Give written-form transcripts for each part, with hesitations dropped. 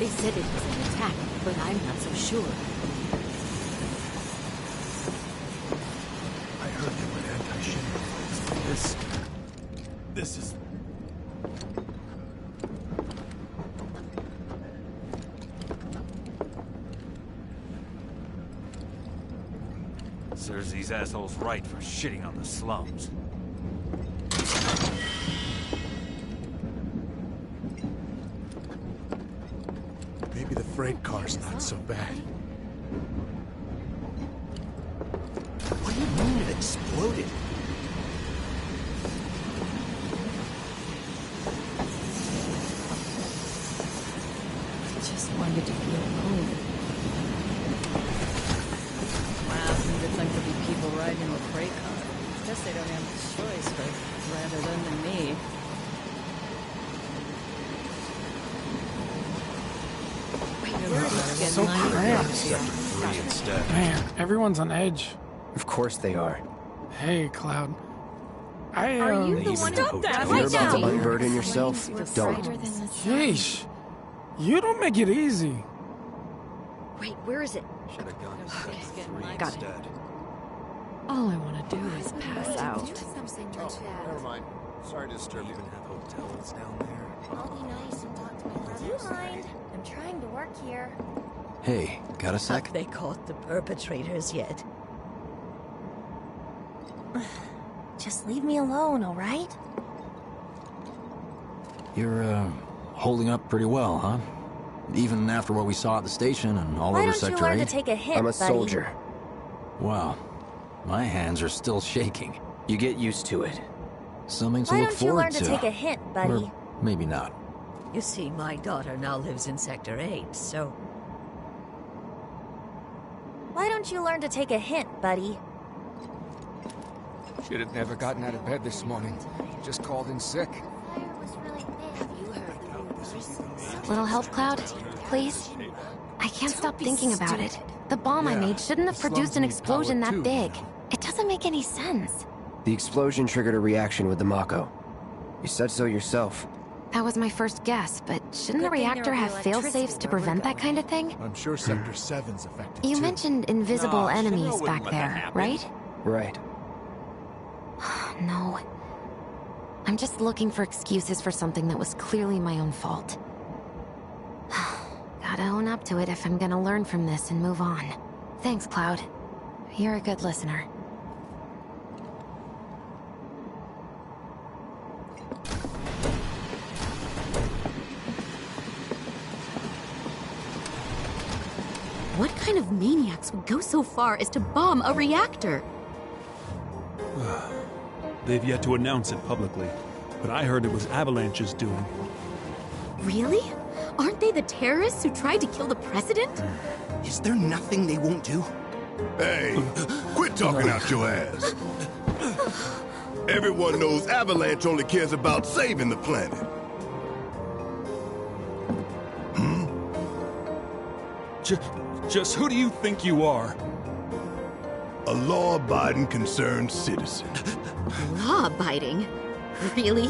said it was an attack, but I'm not so sure. I heard they were anti-ship. This is... Serves these assholes right for shitting on the slums. Maybe the freight car's not so bad. What do you mean it exploded? I just wanted to feel home. Wow, it's like there'll be people riding in the freight car. Guess they don't have a choice, but rather them than me. So cramped. Man, everyone's on edge. Of course they are. Hey, Cloud. Are you the one Stop that right right now! now? Unburden yourself. Don't. Yeesh. You don't make it easy. Wait, where is it? Should have gone to Okay, FFVII got it. instead. All I want to do is pass out. Never mind. Sorry to disturb you. Even have hotels down there. I'll be nice and talk to my brother. Do you mind? I'm trying to work here. Hey, got a sec? Have they caught the perpetrators yet? Just leave me alone, all right? You're, holding up pretty well, huh? Even after what we saw at the station and all Why over don't you Sector learn 8? to take a hint, I'm a buddy? soldier. Wow. My hands are still shaking. You get used to it. Something to Why look don't you forward learn to take a hint, buddy? Or maybe not. You see, my daughter now lives in Sector 8, so... Why don't you learn to take a hint, buddy? Should have never gotten out of bed this morning. Just called in sick. Little help, Cloud? Please? I can't stop thinking about it. The bomb I made shouldn't have produced an explosion that big. It doesn't make any sense. The explosion triggered a reaction with the Mako. You said so yourself. That was my first guess, but shouldn't the reactor have fail-safes to prevent that kind of thing? I'm sure Sector 7's affected You too. mentioned invisible No, enemies Shinra wouldn't back let that there, happen. right? Right. No. I'm just looking for excuses for something that was clearly my own fault. Gotta own up to it if I'm gonna learn from this and move on. Thanks, Cloud. You're a good listener. What kind of maniacs would go so far as to bomb a reactor? They've yet to announce it publicly, but I heard it was Avalanche's doing. Really? Aren't they the terrorists who tried to kill the president? Is there nothing they won't do? Hey, quit talking out your ass. Everyone knows Avalanche only cares about saving the planet. Just who do you think you are? A law-abiding, concerned citizen. Law-abiding? Really?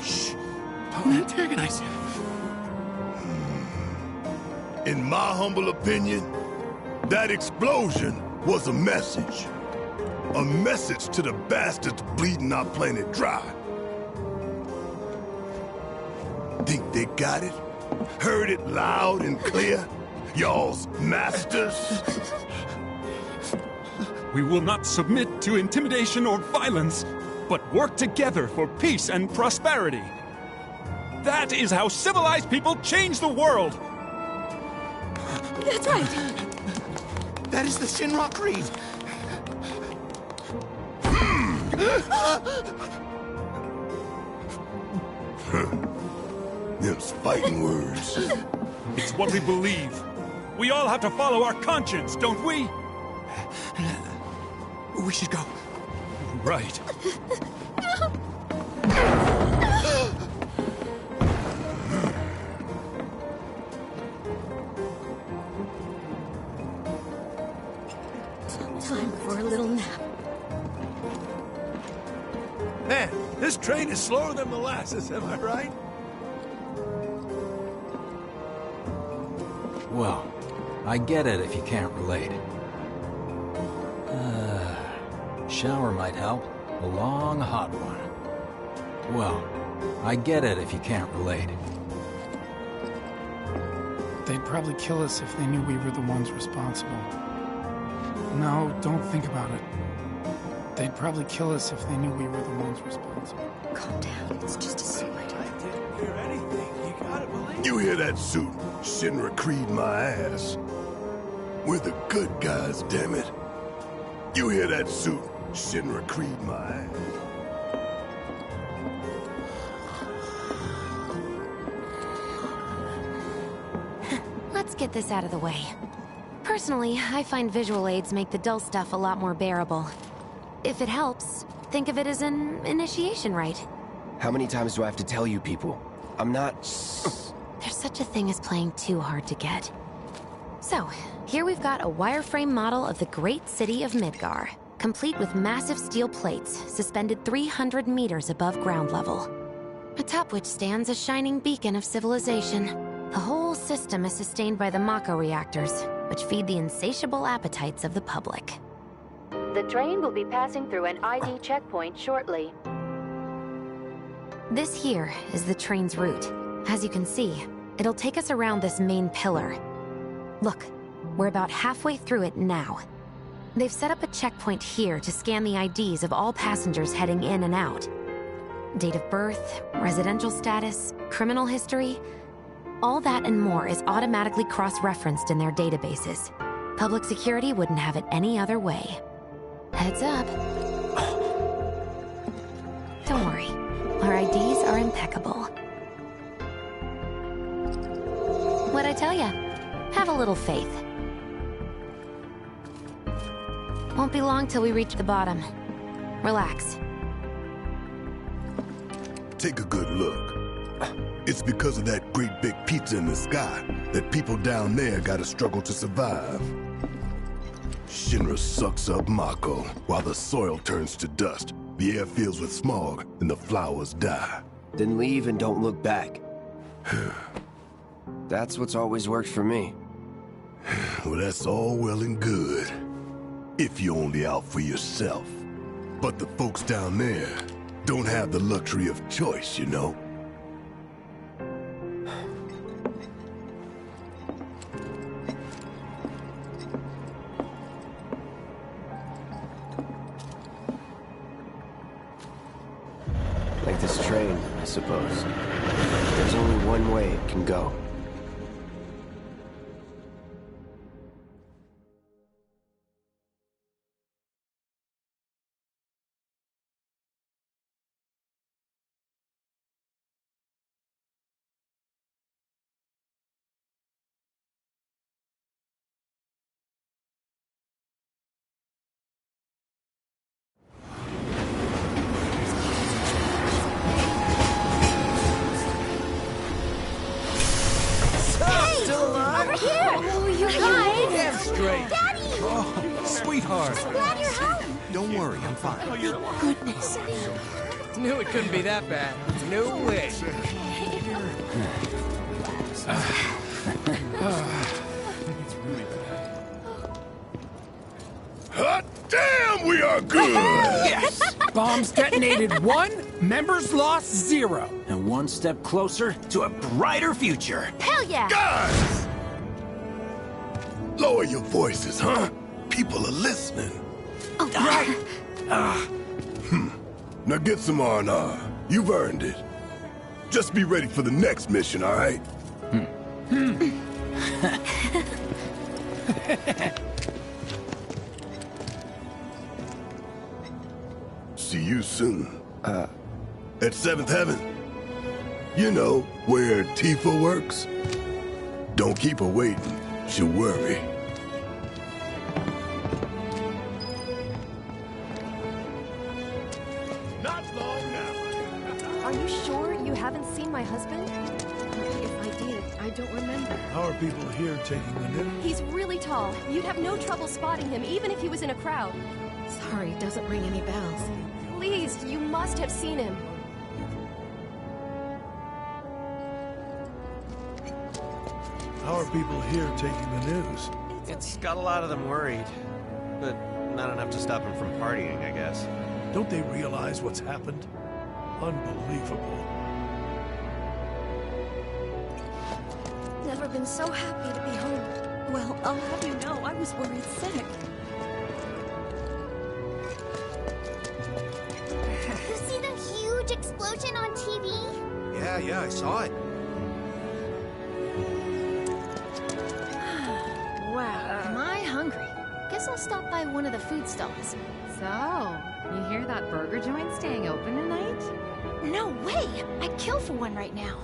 Shh. Don't antagonize him. In my humble opinion, that explosion was a message. A message to the bastards bleeding our planet dry. Think they got it? Heard it loud and clear? Y'all's masters? We will not submit to intimidation or violence, but work together for peace and prosperity. That is how civilized people change the world! That's right! That is the Shinra Creed! Them's fighting words. It's what we believe. We all have to follow our conscience, don't we? We should go. Right. Time for a little nap. Man, this train is slower than molasses, am I right? Well, I get it if you can't relate. Shower might help. A long, hot one. Well, I get it if you can't relate. They'd probably kill us if they knew we were the ones responsible. No, don't think about it. They'd probably kill us if they knew we were the ones responsible. Calm down, it's just a suit. I didn't hear anything. You gotta believe. You hear that suit? Shinra creed my ass. We're the good guys, damn it. You hear that suit? Shinra creed my ass. Let's get this out of the way. Personally, I find visual aids make the dull stuff a lot more bearable. If it helps, think of it as an initiation rite. How many times do I have to tell you people? I'm not... There's such a thing as playing too hard to get. So, here we've got a wireframe model of the great city of Midgar, complete with massive steel plates suspended 300 meters above ground level, atop which stands a shining beacon of civilization. The whole system is sustained by the Mako reactors, which feed the insatiable appetites of the public. The train will be passing through an ID checkpoint shortly. This here is the train's route. As you can see, it'll take us around this main pillar. Look, we're about halfway through it now. They've set up a checkpoint here to scan the IDs of all passengers heading in and out. Date of birth, residential status, criminal history, all that and more is automatically cross-referenced in their databases. Public security wouldn't have it any other way. Heads up. Don't worry, our IDs are impeccable. What'd I tell ya? Have a little faith. Won't be long till we reach the bottom. Relax. Take a good look. It's because of that great big pizza in the sky that people down there gotta struggle to survive. Shinra sucks up Mako while the soil turns to dust, the air fills with smog, and the flowers die. Then leave and don't look back. That's what's always worked for me. Well, that's all well and good. If you're only out for yourself. But the folks down there don't have the luxury of choice, you know? Like this train, I suppose. There's only one way it can go. Sweetheart. Glad you're home. Don't worry, I'm fine. Thank goodness. Knew it couldn't be that bad. No way. Hot damn, we are good! Yes! Bombs detonated 1, members lost 0. And one step closer to a brighter future. Hell yeah! Guys! Lower your voices, huh? People are listening. Oh, right. Now get some R&R. You've earned it. Just be ready for the next mission, all right? See you soon. At 7th Heaven. You know, where Tifa works. Don't keep her waiting. She'll worry. Not long now. Are you sure you haven't seen my husband? If I did, I don't remember. How are people here taking the news? He's really tall. You'd have no trouble spotting him, even if he was in a crowd. Sorry, doesn't ring any bells. Please, you must have seen him. How are people here taking the news? It's got a lot of them worried, but not enough to stop them from partying, I guess. Don't they realize what's happened? Unbelievable. Never been so happy to be home. Well, I'll have you know, I was worried sick. You see the huge explosion on TV? Yeah, I saw it. Wow, am I hungry? Guess I'll stop by one of the food stalls. So, you hear that burger joint staying open tonight? No way! I'd kill for one right now.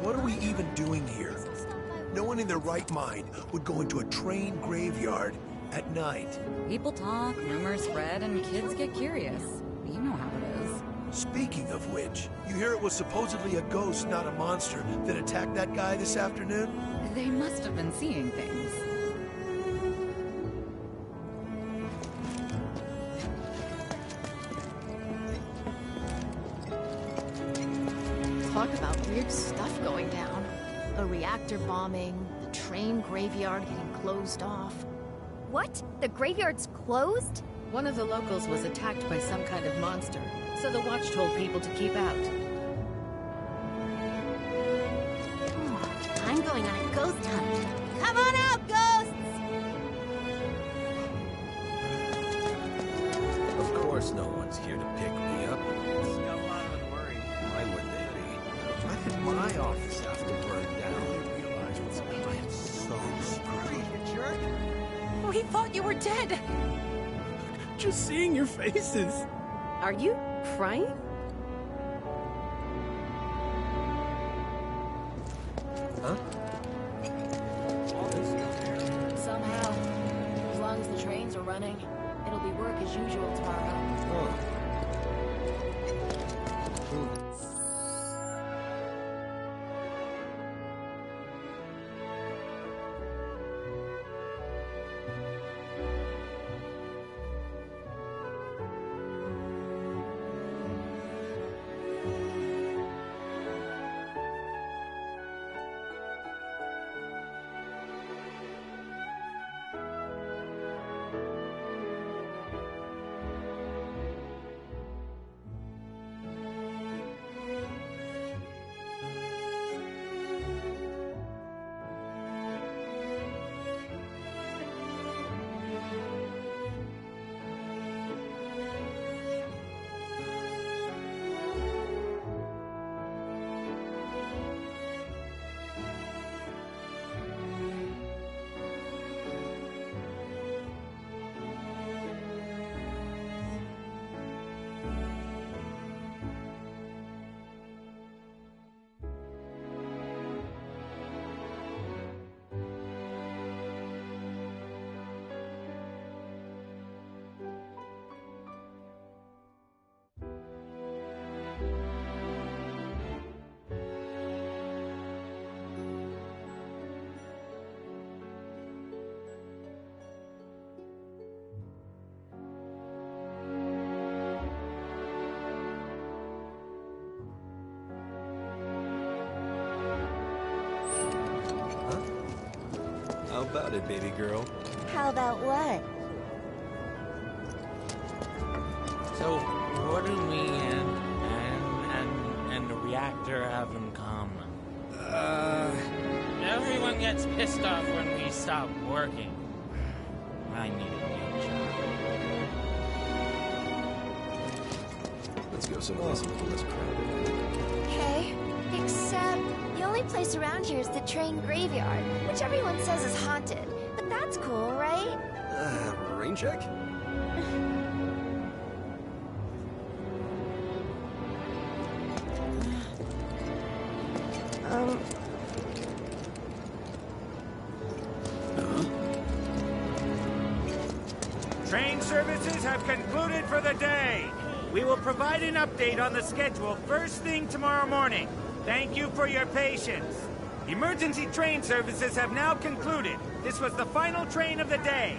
What are we even doing here? No one in their right mind would go into a train graveyard at night. People talk, rumors spread, and kids get curious. You know how it is. Speaking of which, you hear it was supposedly a ghost, not a monster, that attacked that guy this afternoon? They must have been seeing things. Talk about weird stuff going down. A reactor bombing, the train graveyard getting closed off. What? The graveyard's closed? One of the locals was attacked by some kind of monster, so the watch told people to keep out. I'm going on a ghost hunt. Come on out, ghosts! Of course no one's here to pick me up. It's got a lot of them worried. Why would they be? Why did my office have to burn down? I realize what's happening. I'm so screwed, you jerk. We thought you were dead. Just seeing your faces. Are you crying? Huh? Somehow, as long as the trains are running, it'll be work as usual tomorrow. about it, baby girl? How about what? So, what do me and the reactor have in common? Everyone gets pissed off when we stop working. I need a new job. Let's go someplace a little less crowded. Okay, except the only place around here is the train graveyard, which everyone says is haunted. But that's cool, right? Rain check? Train services have concluded for the day. We will provide an update on the schedule first thing tomorrow morning. Thank you for your patience. Emergency train services have now concluded. This was the final train of the day.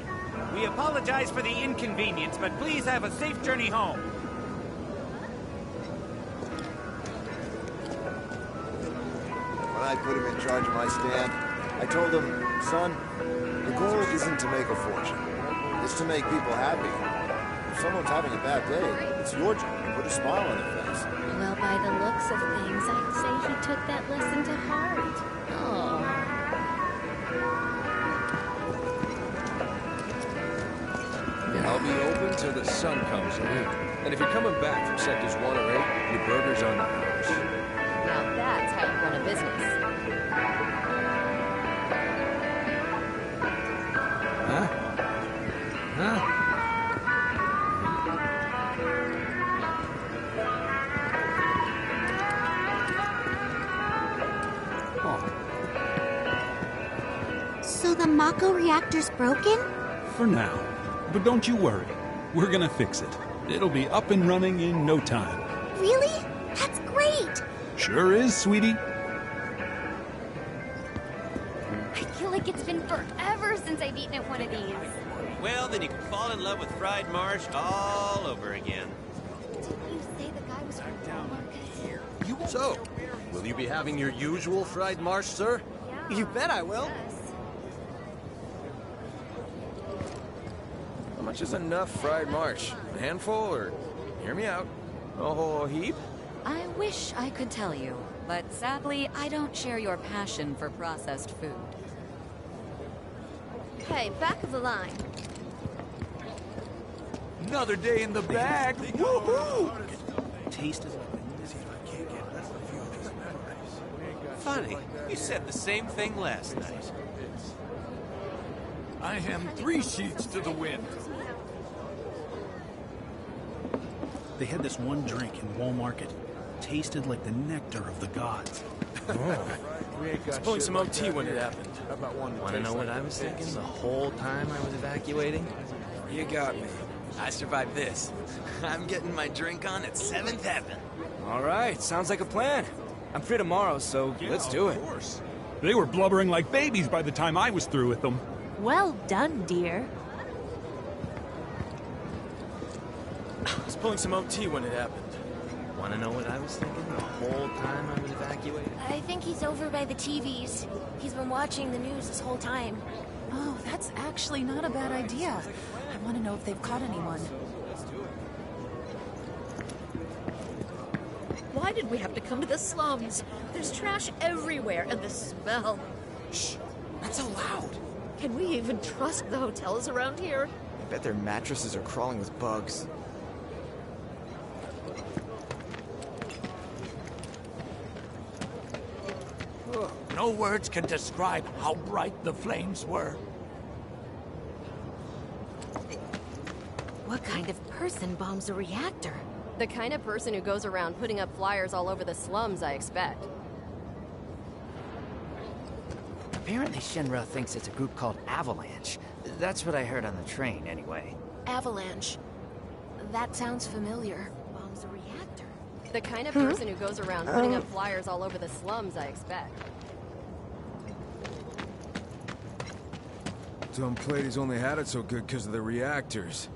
We apologize for the inconvenience, but please have a safe journey home. When I put him in charge of my stand, I told him, son, the goal isn't to make a fortune. It's to make people happy. If someone's having a bad day, it's your job to put a smile on their face. Well, by the looks of things, I'd say he took that lesson to heart. Oh. I'll be open till the sun comes up. And if you're coming back from sectors 1 or 8, your burger's on the house. Now that's how you run a business. Huh? Huh? So the Mako reactor's broken? For now. But don't you worry. We're gonna fix it. It'll be up and running in no time. Really? That's great! Sure is, sweetie. I feel like it's been forever since I've eaten at one of these. Well, then you can fall in love with fried marsh all over again. Didn't you say the guy was from Marcus? So, will you be having your usual fried marsh, sir? Yeah. You bet I will. How much is enough fried marsh? A handful, or hear me out, a whole heap? I wish I could tell you, but sadly, I don't share your passion for processed food. Hey, back of the line. Another day in the bag. Woohoo! Tasted like Funny, you said the same thing last night. I am 3 sheets to the wind. They had this one drink in Wall Market. Tasted like the nectar of the gods. It's pulling some OT when it happened. Wanna know what I was thinking the whole time I was evacuating? You got me. I survived this. I'm getting my drink on at 7th Heaven. All right, sounds like a plan. I'm free tomorrow, so let's do it. They were blubbering like babies by the time I was through with them. Well done, dear. I was pulling some OT when it happened. Wanna know what I was thinking the whole time I was evacuating? I think he's over by the TVs. He's been watching the news this whole time. Oh, that's actually not a bad idea. I want to know if they've caught anyone. Why did we have to come to the slums? There's trash everywhere, and the smell. Shh, not so loud. Can we even trust the hotels around here? I bet their mattresses are crawling with bugs. No words can describe how bright the flames were. What kind of person bombs a reactor? The kind of person who goes around putting up flyers all over the slums, I expect. Apparently Shinra thinks it's a group called Avalanche. That's what I heard on the train, anyway. Avalanche. That sounds familiar. Bombs a reactor. The kind of person who goes around putting up flyers all over the slums, I expect. Dumb Plady's only had it so good because of the reactors.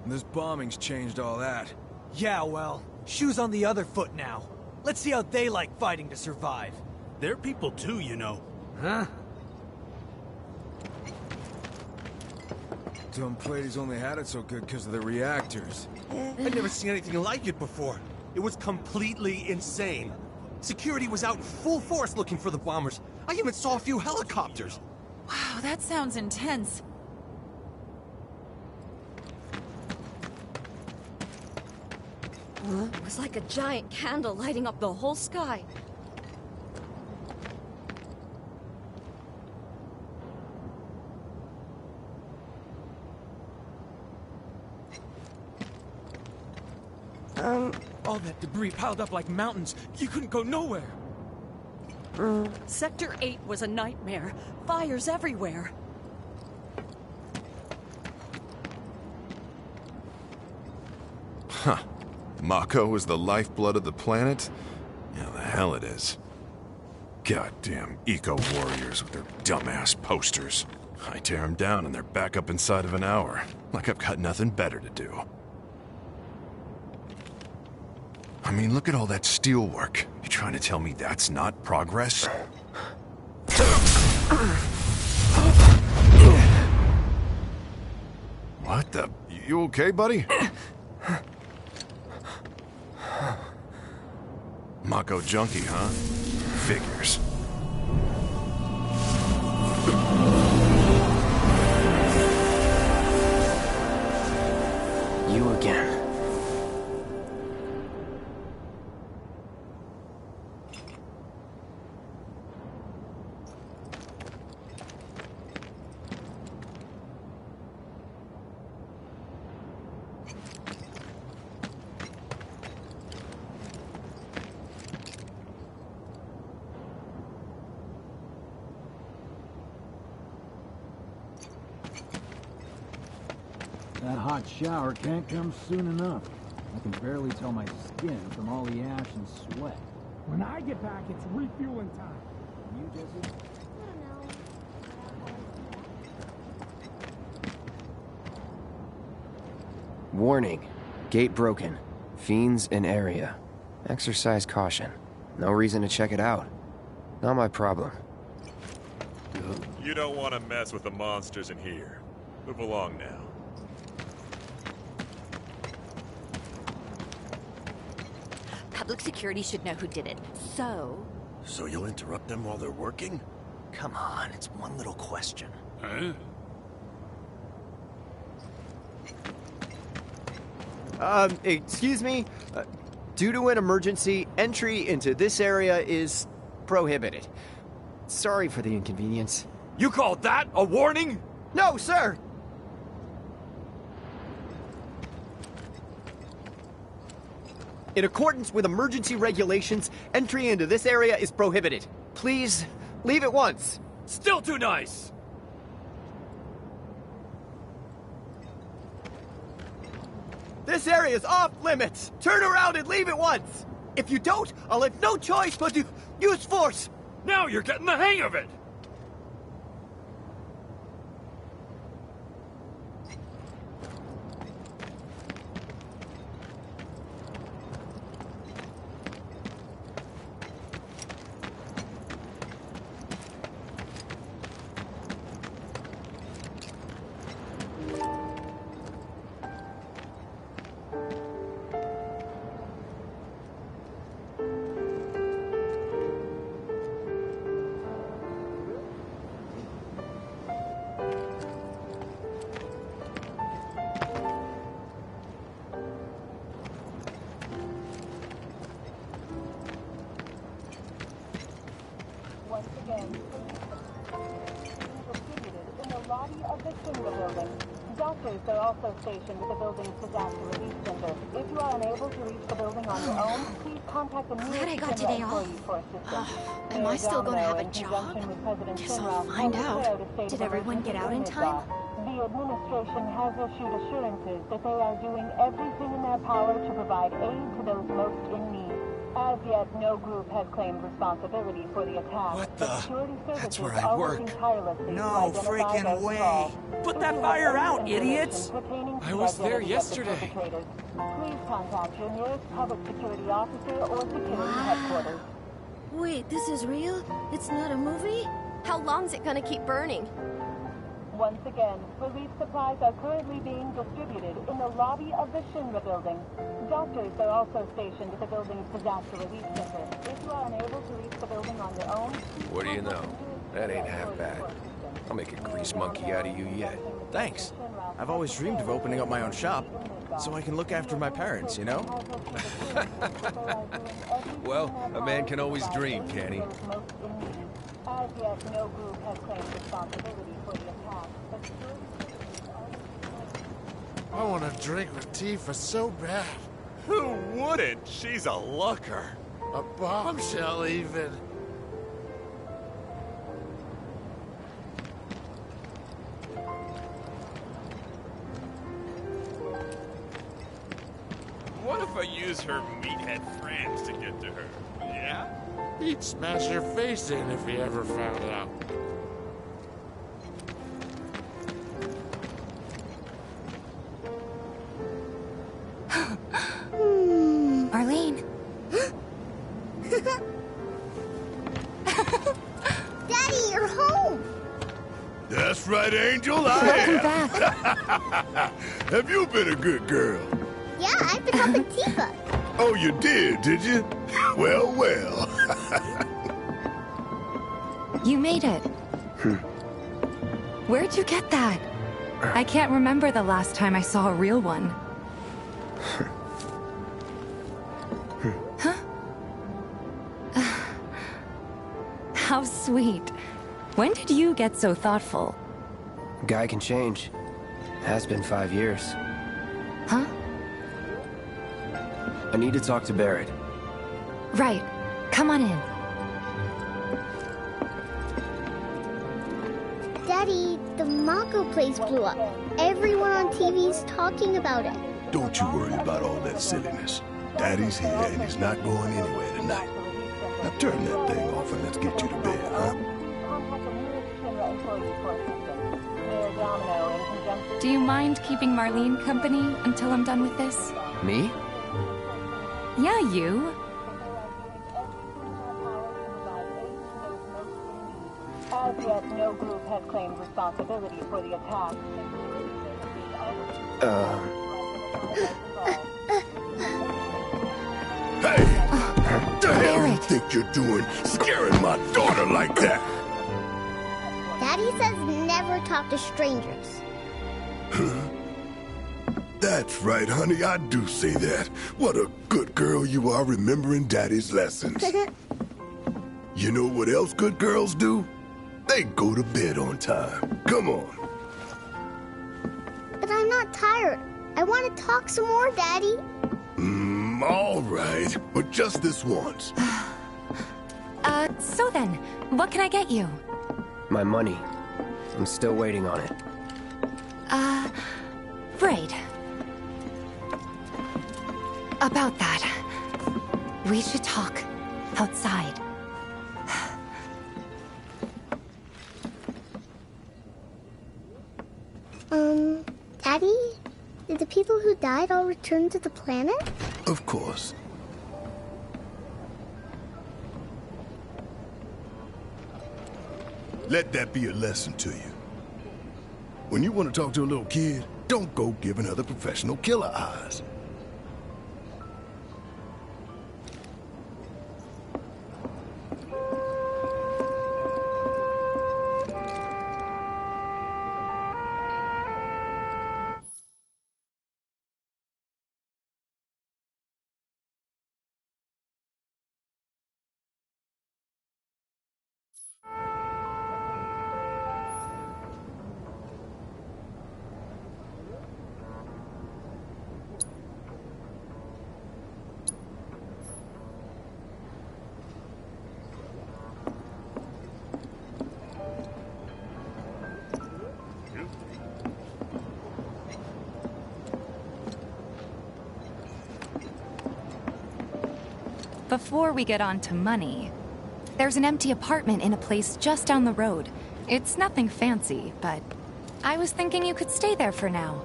And this bombing's changed all that. Yeah, well, shoes on the other foot now. Let's see how they like fighting to survive. They're people too, you know. Huh? Dumb Platy's only had it so good because of the reactors. I'd never seen anything like it before. It was completely insane. Security was out in full force looking for the bombers. I even saw a few helicopters. Wow, that sounds intense. It was like a giant candle lighting up the whole sky. All that debris piled up like mountains. You couldn't go nowhere. Sector 8 was a nightmare. Fires everywhere. Huh. Mako is the lifeblood of the planet? Yeah, the hell it is. Goddamn eco-warriors with their dumbass posters. I tear them down and they're back up inside of an hour. Like I've got nothing better to do. I mean, look at all that steel work. You trying to tell me that's not progress? What the... You okay, buddy? Mako junkie, huh? Figures. You again. That hot shower can't come soon enough. I can barely tell my skin from all the ash and sweat. When I get back, it's refueling time. You, Jesse? Warning. Gate broken. Fiends in area. Exercise caution. No reason to check it out. Not my problem. You don't want to mess with the monsters in here. Move along now. Public security should know who did it. So you'll interrupt them while they're working? Come on, it's one little question. Huh? Excuse me? Due to an emergency, entry into this area is prohibited. Sorry for the inconvenience. You called that a warning? No, sir! In accordance with emergency regulations, entry into this area is prohibited. Please, leave at once. Still too nice! This area is off limits! Turn around and leave at once! If you don't, I'll have no choice but to use force! Now you're getting the hang of it! Doctors are also stationed at the building's disaster relief center. If you are unable to reach the building on your own, please contact the Glad I got today off. Am I still going to have a job? Guess I'll find out. Did everyone get out in time? The administration has issued assurances that they are doing everything in their power to provide aid to those most in need. As yet, no group has claimed responsibility for the attack. What the? Security services That's where I are work. working tirelessly No to identify freaking those way. involved. Put that fire out, idiots! I was there yesterday. Please contact your nearest public security officer or security headquarters. Wait, this is real? It's not a movie? How long's it gonna keep burning? Once again, relief supplies are currently being distributed in the lobby of the Shinra building. Doctors are also stationed at the building's disaster relief center. If you are unable to reach the building on your own... What do you know? That ain't half bad. I'll make a grease monkey out of you yet. Thanks. I've always dreamed of opening up my own shop, so I can look after my parents, you know? Well, a man can always dream, can't he? As yet, no group has claimed responsibility for the attack, but I want a drink with Tifa so bad. Who wouldn't? She's a looker. A bombshell, even. What if I use her meathead friends to get to her? Yeah? He'd smash your face in if he ever found out. Marlene. Daddy, you're home. That's right, Angel. I Welcome am. back. Have you been a good girl? Yeah, I've been helping Tifa. Oh, you did you? Well, well. You made it. Where'd you get that? I can't remember the last time I saw a real one. Huh? How sweet. When did you get so thoughtful? Guy can change. Has been 5 years. Huh? I need to talk to Barrett. Right. Come on in. Daddy, the Mako place blew up. Everyone on TV's talking about it. Don't you worry about all that silliness. Daddy's here and he's not going anywhere tonight. Now turn that thing off and let's get you to bed, huh? Do you mind keeping Marlene company until I'm done with this? Me? Yeah, you. As yet, no group has claimed responsibility for the attack. Hey! What the hell you think you're doing, scaring my daughter like that? Daddy says never talk to strangers. That's right, honey, I do say that. What a good girl you are remembering Daddy's lessons. You know what else good girls do? They go to bed on time. Come on. But I'm not tired. I want to talk some more, Daddy. All right, but just this once. So then, what can I get you? My money. I'm still waiting on it. Right. About that, we should talk outside. Daddy? Did the people who died all return to the planet? Of course. Let that be a lesson to you. When you want to talk to a little kid, don't go giving her the professional killer eyes. Before we get on to money, there's an empty apartment in a place just down the road. It's nothing fancy, but I was thinking you could stay there for now.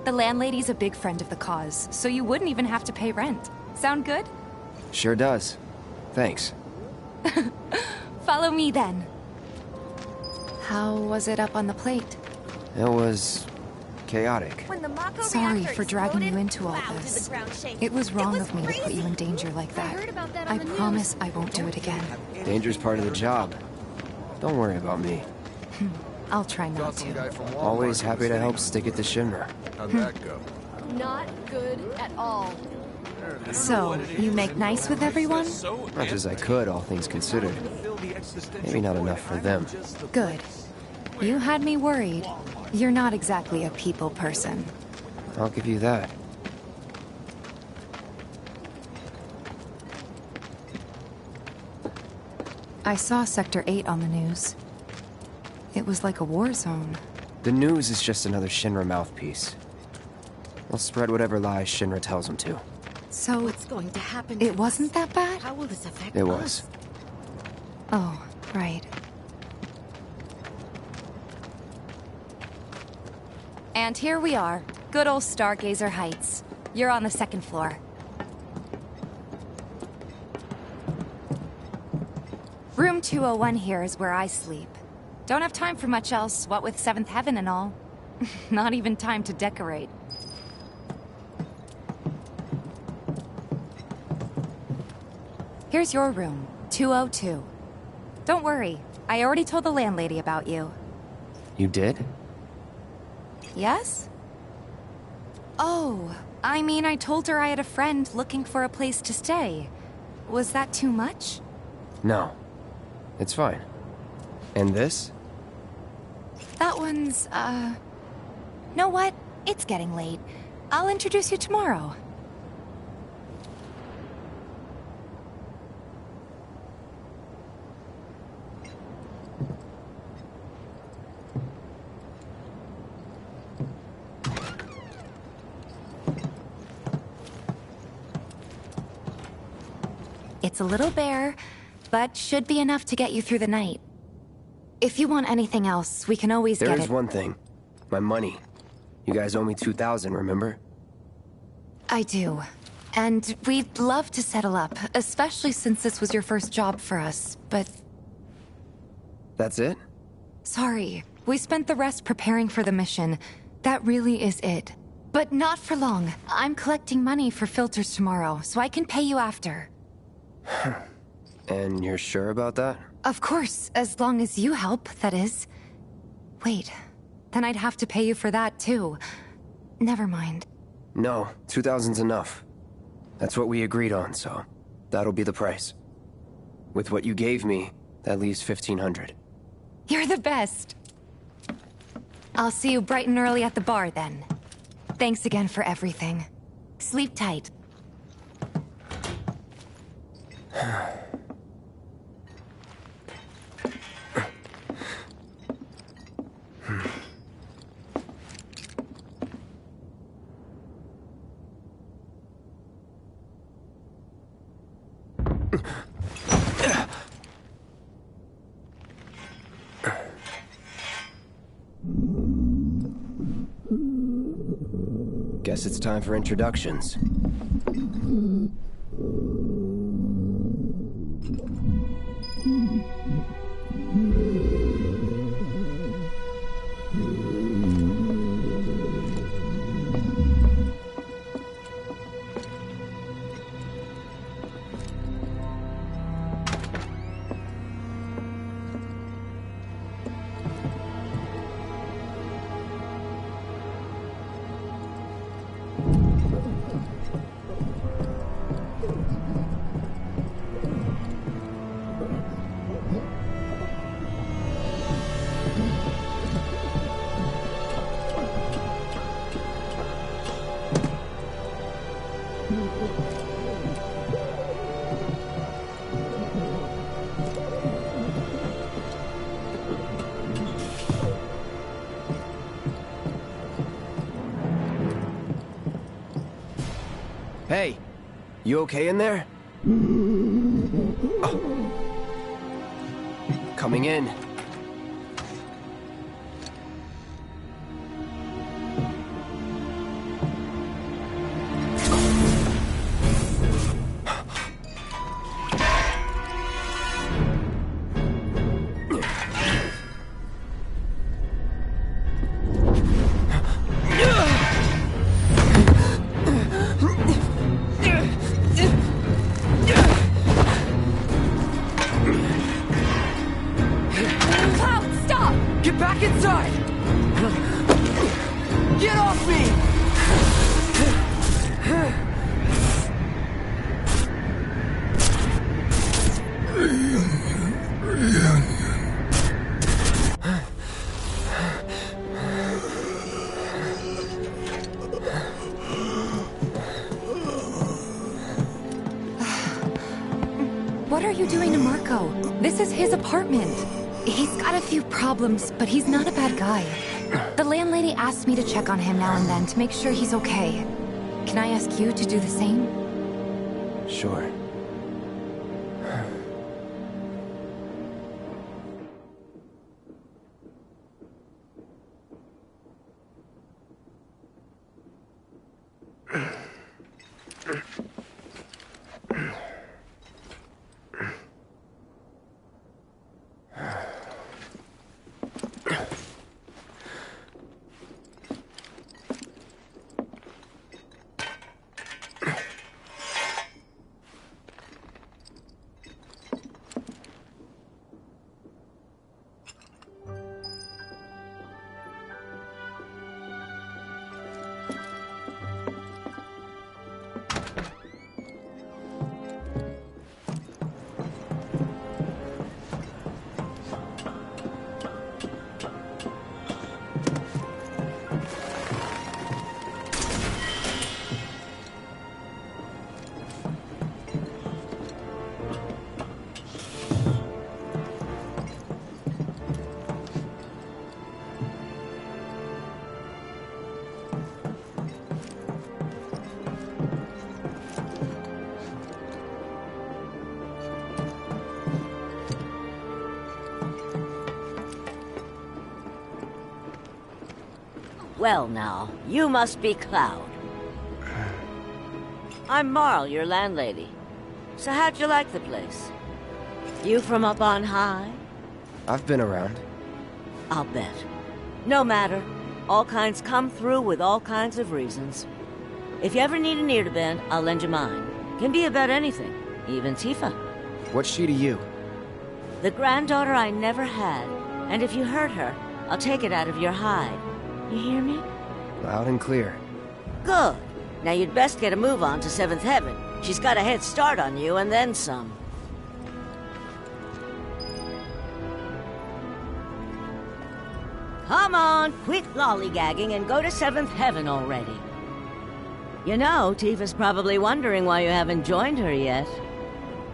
The landlady's a big friend of the cause, so you wouldn't even have to pay rent. Sound good? Sure does. Thanks. Follow me then. How was it up on the plate? It was chaotic. Sorry for dragging you into all this. It was wrong of me to put you in danger like that. I promise I won't do it again. Danger's part of the job. Don't worry about me. I'll try not to. Always happy to help stick it to Shinra. How'd that go? Not good at all. So, you make nice with everyone? Much as I could, all things considered. Maybe not enough for them. Good. You had me worried. You're not exactly a people person. I'll give you that. I saw Sector 8 on the news. It was like a war zone. The news is just another Shinra mouthpiece. They'll spread whatever lies Shinra tells them to. So, what's going to happen? It wasn't that bad? How will this affect It us? was. Oh, right. And here we are. Good old Stargazer Heights. You're on the second floor. Room 201 here is where I sleep. Don't have time for much else, what with 7th Heaven and all. Not even time to decorate. Here's your room, 202. Don't worry, I already told the landlady about you. You did? Yes? Oh, I mean, I told her I had a friend looking for a place to stay. Was that too much? No. It's fine. And this? That one's, Know what? It's getting late. I'll introduce you tomorrow. It's a little bare, but should be enough to get you through the night. If you want anything else, we can always get it. There is one thing. My money. You guys owe me 2,000, remember? I do. And we'd love to settle up, especially since this was your first job for us, but... That's it? Sorry. We spent the rest preparing for the mission. That really is it. But not for long. I'm collecting money for filters tomorrow, so I can pay you after. And you're sure about that? Of course, as long as you help, that is. Wait, then I'd have to pay you for that too. Never mind. No, 2,000's enough. That's what we agreed on, so that'll be the price. With what you gave me, that leaves 1,500. You're the best. I'll see you bright and early at the bar then. Thanks again for everything. Sleep tight. Guess it's time for introductions. Hey, you okay in there? Oh. Coming in. Get back inside! Get off me! What are you doing to Marco? This is his apartment. He's got a few problems, but he's not a bad guy. The landlady asked me to check on him now and then to make sure he's okay. Can I ask you to do the same? Sure. Well now, you must be Cloud. I'm Marl, your landlady. So how'd you like the place? You from up on high? I've been around. I'll bet. No matter. All kinds come through with all kinds of reasons. If you ever need an ear to bend, I'll lend you mine. Can be about anything, even Tifa. What's she to you? The granddaughter I never had. And if you hurt her, I'll take it out of your hide. You hear me? Loud and clear. Good. Now you'd best get a move on to 7th Heaven. She's got a head start on you and then some. Come on, quit lollygagging and go to 7th Heaven already. You know, Tifa's probably wondering why you haven't joined her yet.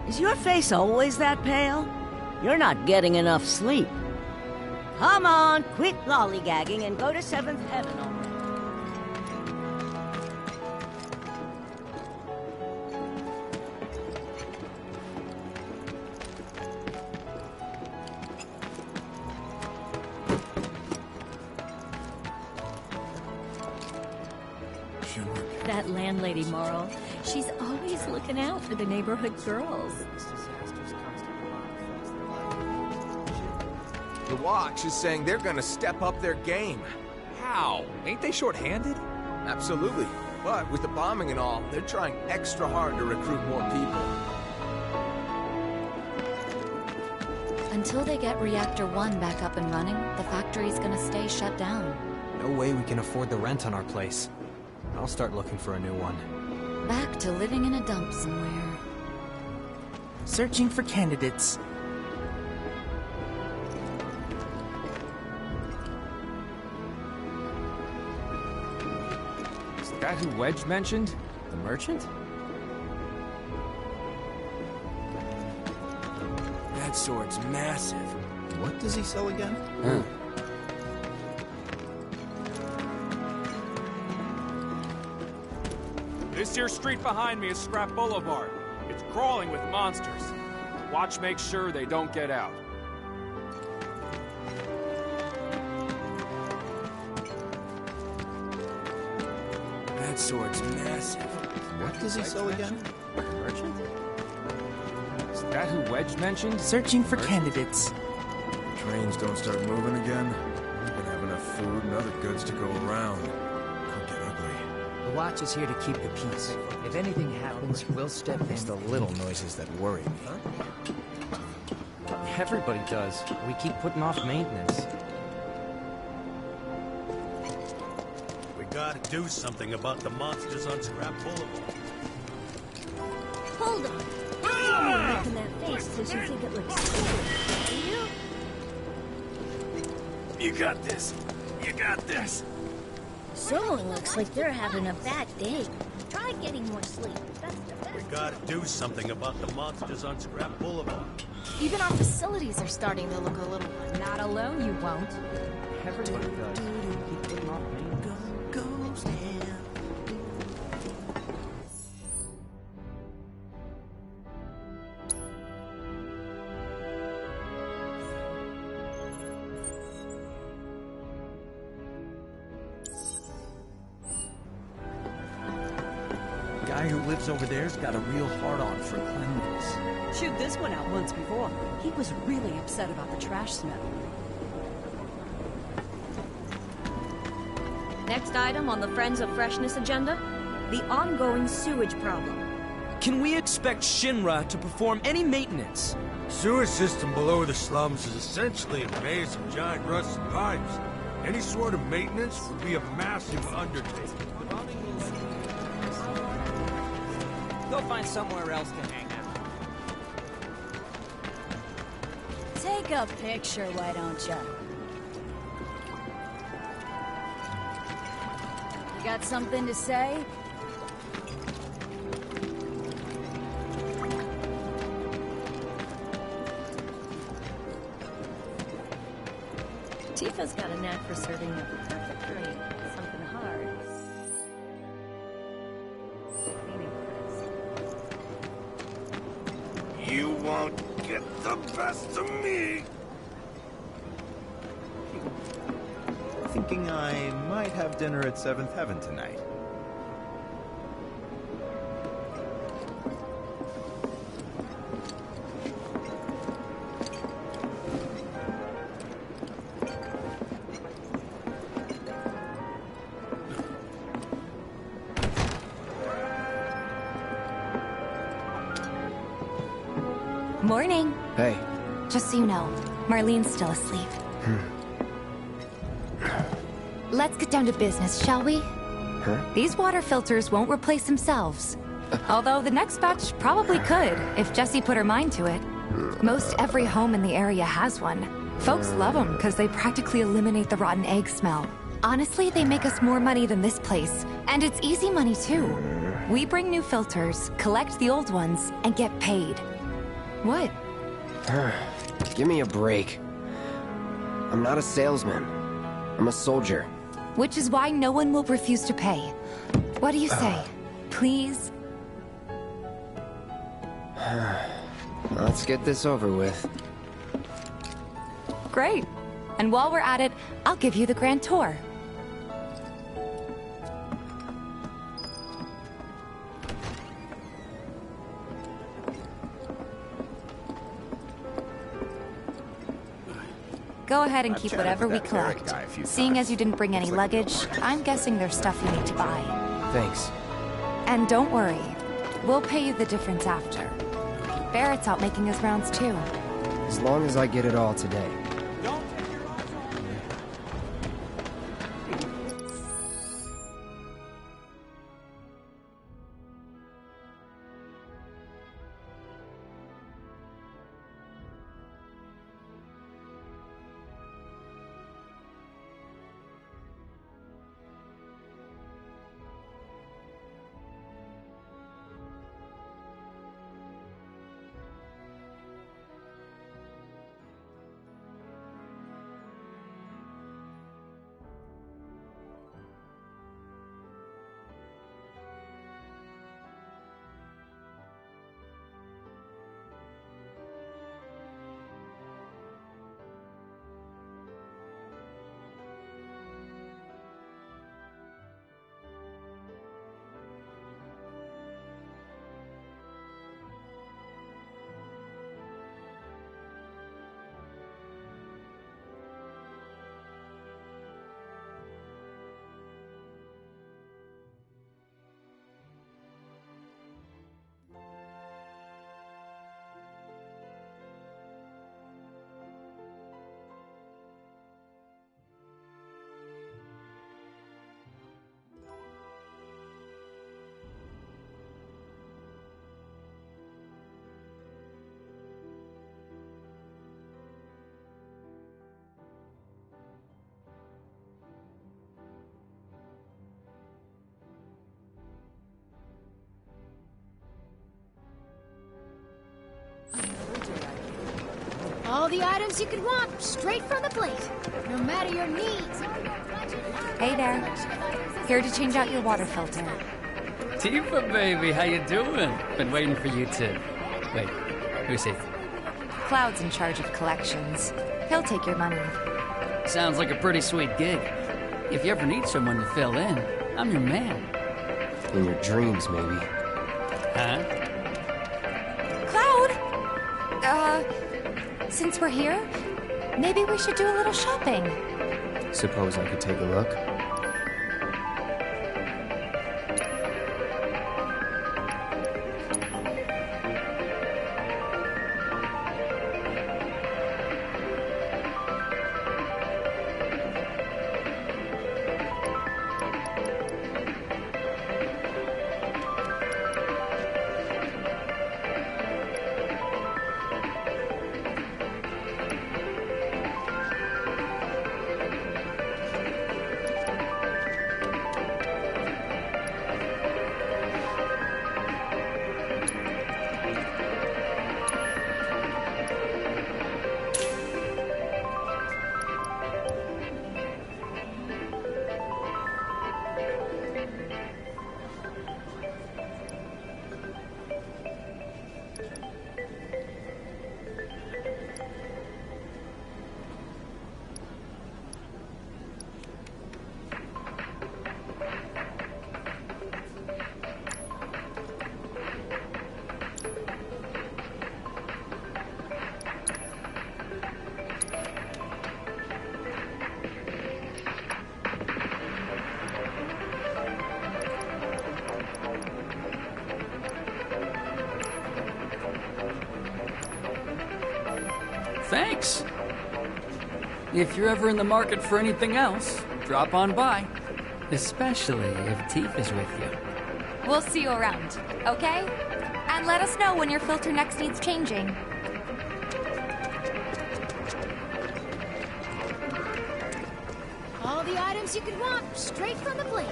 Is your face always that pale? You're not getting enough sleep. Come on, quit lollygagging and go to 7th Heaven already. That landlady, Marl. She's always looking out for the neighborhood girls. The Watch is saying they're gonna step up their game. How? Ain't they short-handed? Absolutely. But with the bombing and all, they're trying extra hard to recruit more people. Until they get Reactor 1 back up and running, the factory's gonna stay shut down. No way we can afford the rent on our place. I'll start looking for a new one. Back to living in a dump somewhere. Searching for candidates. Is that who Wedge mentioned? The merchant? That sword's massive. What does he sell again? This here street behind me is Scrap Boulevard. It's crawling with monsters. Watch make sure they don't get out. That sword's massive. What does he sell again? The merchant? Is that who Wedge mentioned? Searching for candidates. Trains don't start moving again. We can have enough food and other goods to go around. Could get ugly. The Watch is here to keep the peace. If anything happens, we'll step in. It's the little noises that worry me. Everybody does. We keep putting off maintenance. gotta do something about the monsters on Scrap Boulevard. Hold on. You're making that face because you think it looks cool, do you? You got this. You got this. Someone looks like they're having a bad day. Try getting more sleep. That's the best. We gotta do something about the monsters on Scrap Boulevard. Even our facilities are starting to look a little... Not alone, you won't. Everybody does. Keep putting off maintenance. Guy who lives over there's got a real hard-on for cleanliness. Chewed this one out once before. He was really upset about the trash smell. Next item on the Friends of Freshness agenda, the ongoing sewage problem. Can we expect Shinra to perform any maintenance? Sewer system below the slums is essentially a maze of giant rusted pipes. Any sort of maintenance would be a massive undertaking. Go find somewhere else to hang out. Take a picture, why don't you? You got something to say? Tifa's got a knack for serving the perfect drink. Something hard. You won't get the best of me! Thinking I might have dinner at 7th Heaven tonight. Morning. Hey. Just so you know, Marlene's still asleep. Let's get down to business, shall we? Huh? These water filters won't replace themselves. Although the next batch probably could, if Jessie put her mind to it. Most every home in the area has one. Folks love them because they practically eliminate the rotten egg smell. Honestly, they make us more money than this place. And it's easy money, too. We bring new filters, collect the old ones, and get paid. What? Give me a break. I'm not a salesman. I'm a soldier. Which is why no one will refuse to pay. What do you say? Please? Let's get this over with. Great. And while we're at it, I'll give you the grand tour. Go ahead and keep whatever we collect. Seeing as you didn't bring any luggage, I'm guessing there's stuff you need to buy. Thanks. And don't worry, we'll pay you the difference after. Barrett's out making his rounds too. As long as I get it all today. All the items you could want, straight from the plate. No matter your needs. Hey there. Here to change out your water filter. Tifa, baby, how you doing? Been waiting for you to... Wait, who's he? Cloud's in charge of collections. He'll take your money. Sounds like a pretty sweet gig. If you ever need someone to fill in, I'm your man. In your dreams, maybe. Huh? Cloud! Since we're here, maybe we should do a little shopping. Suppose I could take a look? Thanks. If you're ever in the market for anything else, drop on by. Especially if Tifa's with you. We'll see you around, okay? And let us know when your filter next needs changing. All the items you could want, straight from the plate.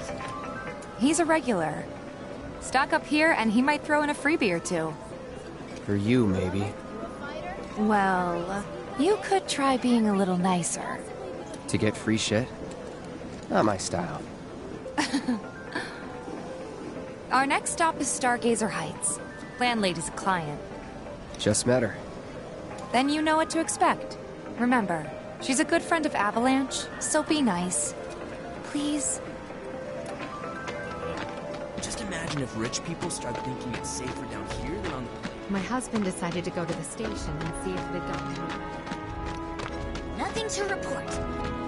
He's a regular. Stock up here and he might throw in a freebie or two. For you, maybe. Well, you could try being a little nicer. To get free shit? Not my style. Our next stop is Stargazer Heights. Landlady's a client. Just met her. Then you know what to expect. Remember, she's a good friend of Avalanche, so be nice. Please? Just imagine if rich people start thinking it's safer down here than on the... My husband decided to go to the station and see if they'd gotten home. Nothing to report.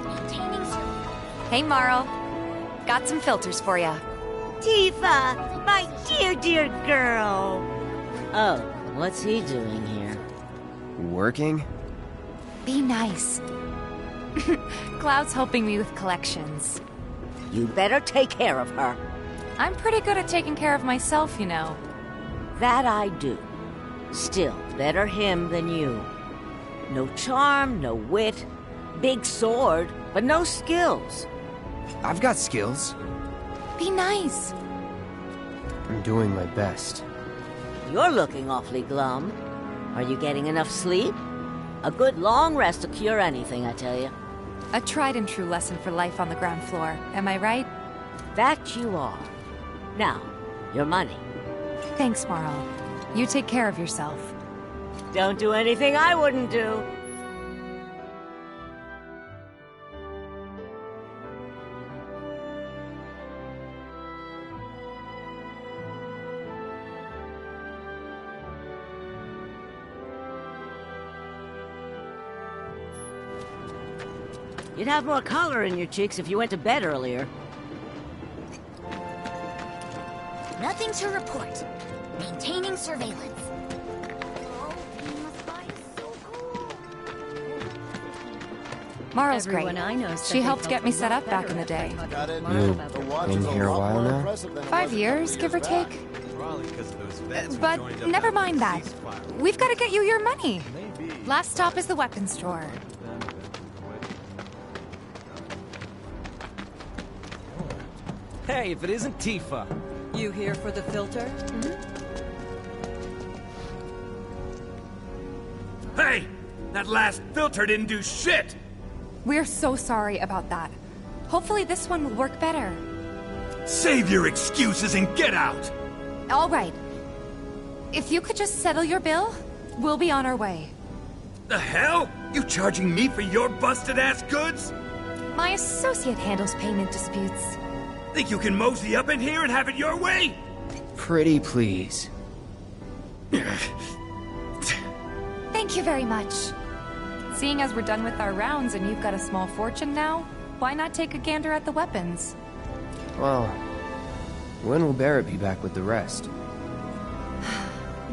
Maintaining surveillance. Hey, Marl. Got some filters for ya. Tifa, my dear girl. Oh, what's he doing here? Working? Be nice. Cloud's helping me with collections. You better take care of her. I'm pretty good at taking care of myself, you know. That I do. Still, better him than you. No charm, no wit. Big sword, but no skills. I've got skills. Be nice. I'm doing my best. You're looking awfully glum. Are you getting enough sleep? A good long rest will cure anything, I tell you. A tried and true lesson for life on the ground floor, am I right? That you are. Now, your money. Thanks, Marl. You take care of yourself. Don't do anything I wouldn't do. You'd have more color in your cheeks if you went to bed earlier. Nothing to report. Maintaining surveillance. Marl's Everyone great. I know said She they helped felt get me a set lot up back better in the day. You've been here a while now? 5 years, give or take. But never mind that. We've got to get you your money. Last stop is the weapons store. Hey, if it isn't Tifa. You here for the filter? Hey! That last filter didn't do shit! We're so sorry about that. Hopefully this one will work better. Save your excuses and get out! All right. If you could just settle your bill, we'll be on our way. The hell? You charging me for your busted-ass goods? My associate handles payment disputes. Think you can mosey up in here and have it your way? Pretty please. Thank you very much. Seeing as we're done with our rounds and you've got a small fortune now, why not take a gander at the weapons? Well, when will Barrett be back with the rest?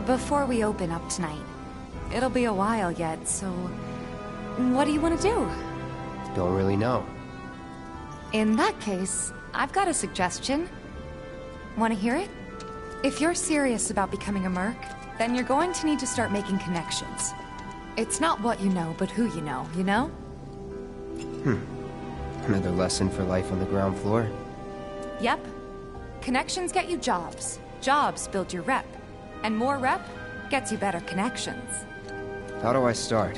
Before we open up tonight. It'll be a while yet, so... what do you want to do? Don't really know. In that case, I've got a suggestion. Want to hear it? If you're serious about becoming a merc, then you're going to need to start making connections. It's not what you know, but who you know, you know? Another lesson for life on the ground floor? Yep. Connections get you jobs. Jobs build your rep. And more rep gets you better connections. How do I start?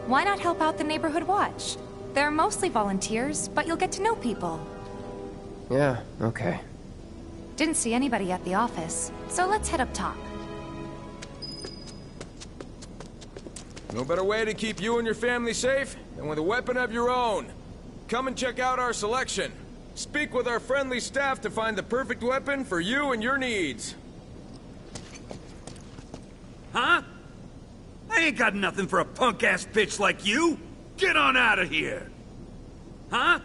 Why not help out the neighborhood watch? They're mostly volunteers, but you'll get to know people. Yeah, okay. Didn't see anybody at the office, so let's head up top. No better way to keep you and your family safe than with a weapon of your own. Come and check out our selection. Speak with our friendly staff to find the perfect weapon for you and your needs. Huh? I ain't got nothing for a punk-ass bitch like you! Get on out of here! Huh?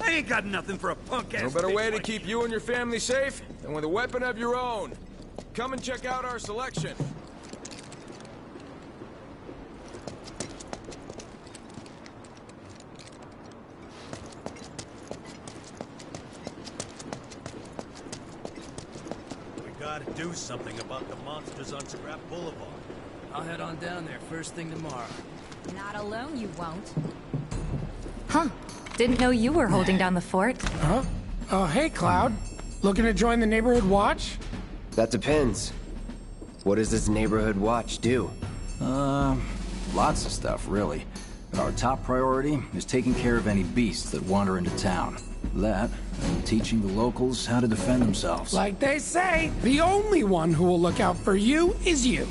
I ain't got nothing for a punk-ass bitch. No better way to keep you and your family safe than with a weapon of your own. Come and check out our selection. Gotta do something about the monsters on Scrap Boulevard. I'll head on down there first thing tomorrow. Not alone, you won't. Huh. Didn't know you were holding down the fort. Huh? Oh, hey, Cloud. Looking to join the neighborhood watch? That depends. What does this neighborhood watch do? Lots of stuff, really. But our top priority is taking care of any beasts that wander into town. That, and teaching the locals how to defend themselves. Like they say, the only one who will look out for you is you.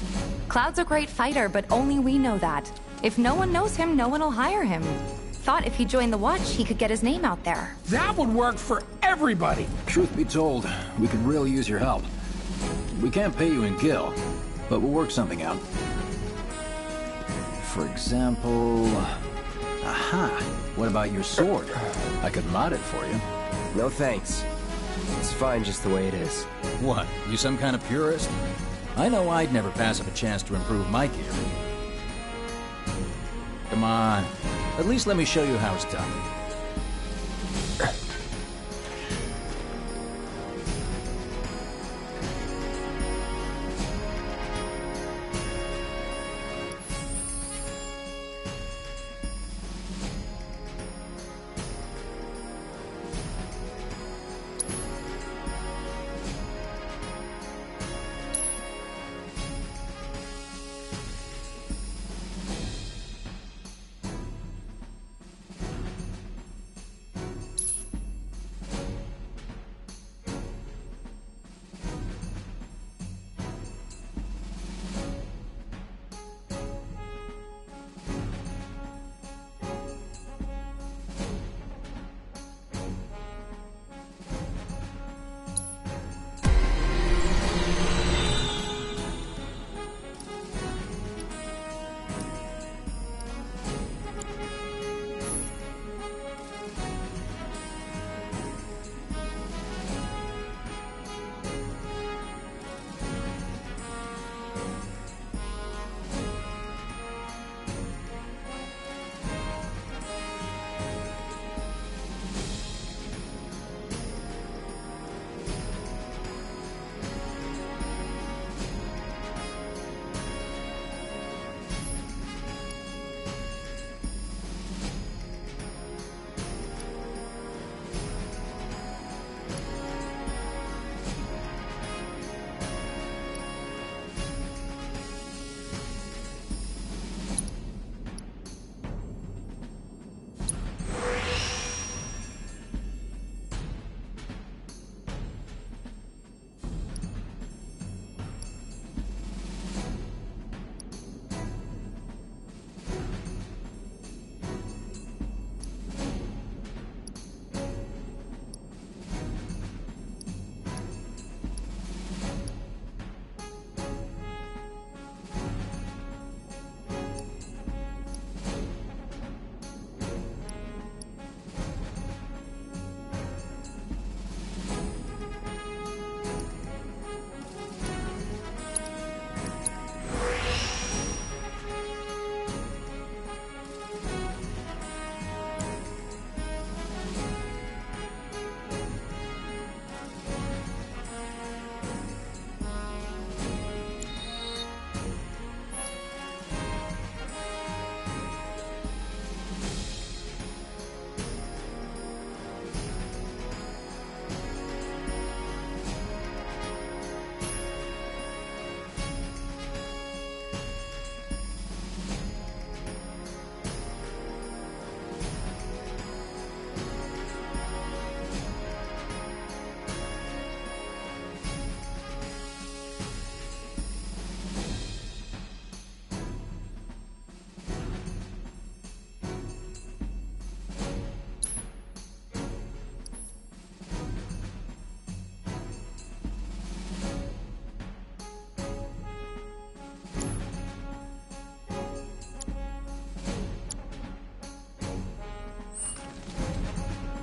Cloud's a great fighter, but only we know that. If no one knows him, no one will hire him. Thought if he joined the watch, he could get his name out there. That would work for everybody. Truth be told, we could really use your help. We can't pay you in gil, but we'll work something out. For example... Aha! What about your sword? I could mod it for you. No thanks. It's fine just the way it is. What, you some kind of purist? I know I'd never pass up a chance to improve my gear. Come on. At least let me show you how it's done.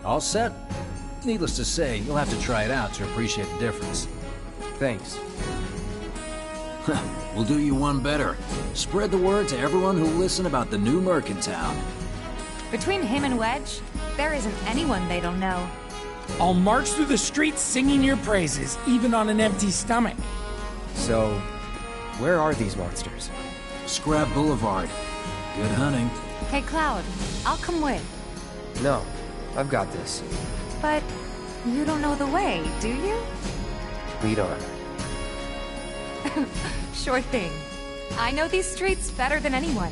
All set? Needless to say, you'll have to try it out to appreciate the difference. Thanks. We'll do you one better. Spread the word to everyone who'll listen about the new Merc in town. Between him and Wedge, there isn't anyone they don't know. I'll march through the streets singing your praises, even on an empty stomach. So, where are these monsters? Scrap Boulevard. Good hunting. Hey, Cloud, I'll come with. No, I've got this. But you don't know the way, do you? Lead on. Sure thing. I know these streets better than anyone.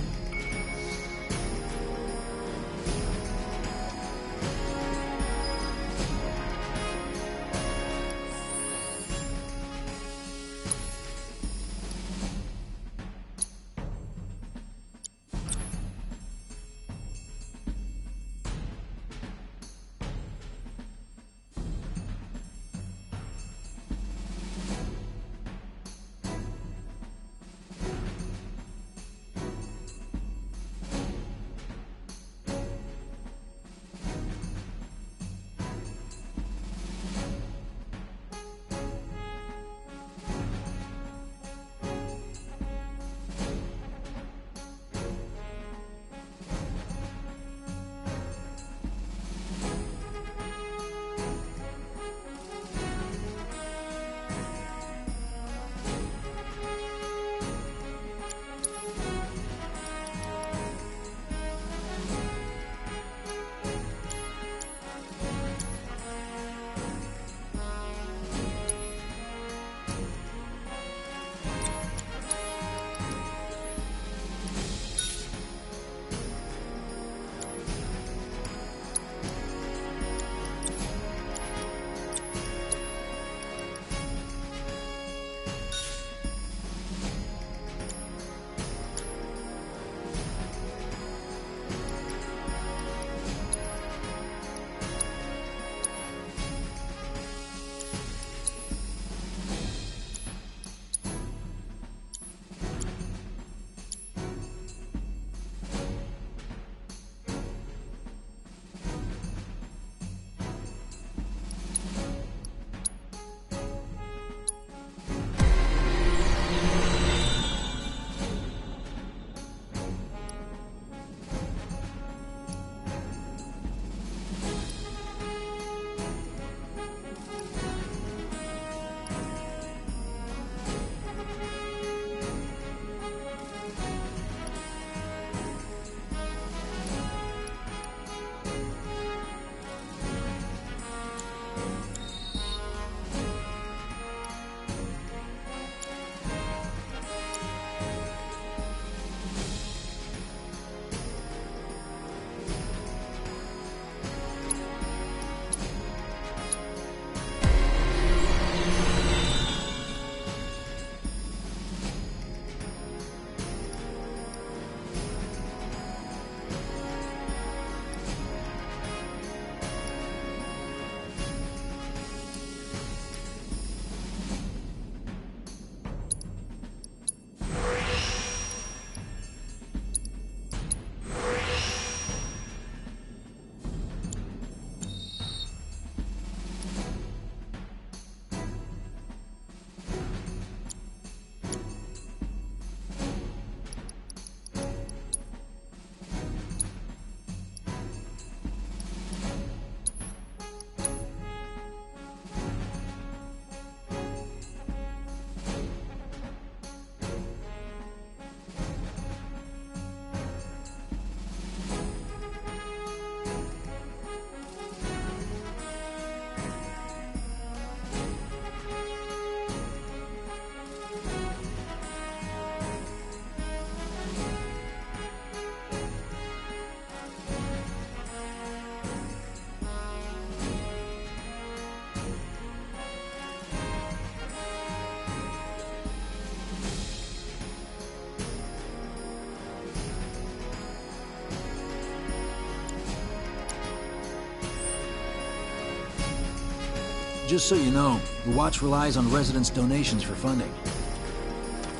Just so you know, the Watch relies on residents' donations for funding.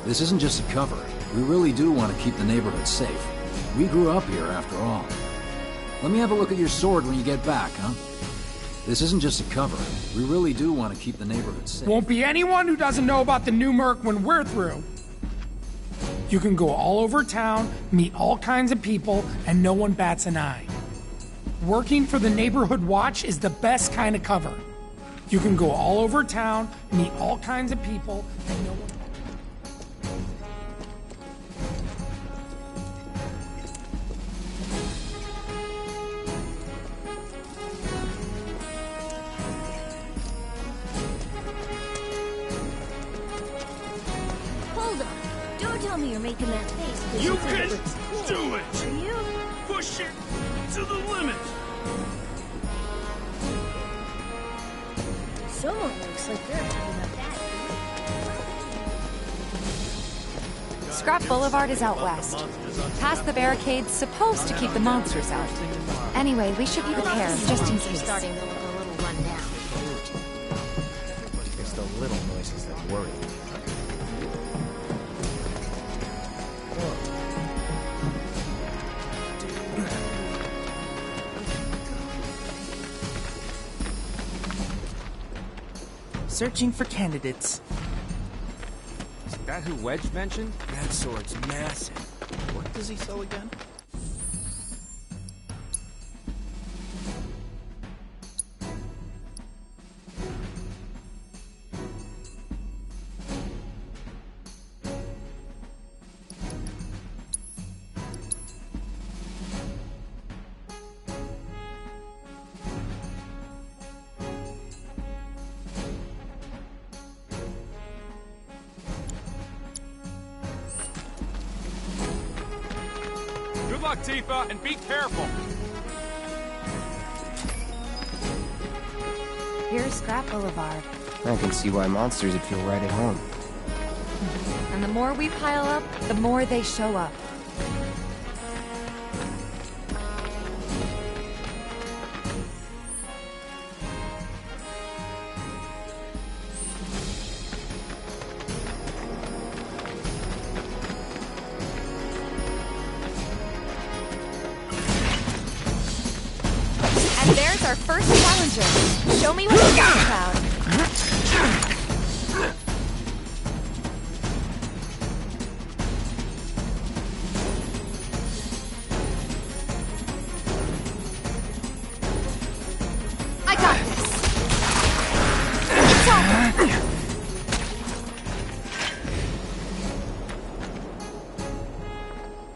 This isn't just a cover. We really do want to keep the neighborhood safe. We grew up here, after all. Let me have a look at your sword when you get back, huh? This isn't just a cover. We really do want to keep the neighborhood safe. Won't be anyone who doesn't know about the new Merc when we're through. You can go all over town, meet all kinds of people, and no one bats an eye. Working for the Neighborhood Watch is the best kind of cover. You can go all over town, meet all kinds of people, and no one... Hold on. Don't tell me you're making that face. 'Cause You think can it looks cool. do it! Are you? Push it to the limit! Someone looks like they're having a bad day. Scrap Boulevard is out west. Past the barricade's supposed to keep the monsters out. Anyway, we should be prepared, just in case. Starting to look a little run down. It's the little noises that worry me. Searching for candidates. Is that who Wedge mentioned? That sword's massive. What does he sell again? Good luck, Tifa, and be careful. Here's Scrap Boulevard. I can see why monsters would feel right at home. And the more we pile up, the more they show up. And there's our first challenger. Show me what you got, crowd. I got this. It's over.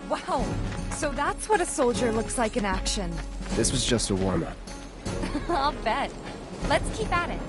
Wow. So that's what a soldier looks like in action. This was just a warm-up. I'll bet. Let's keep at it.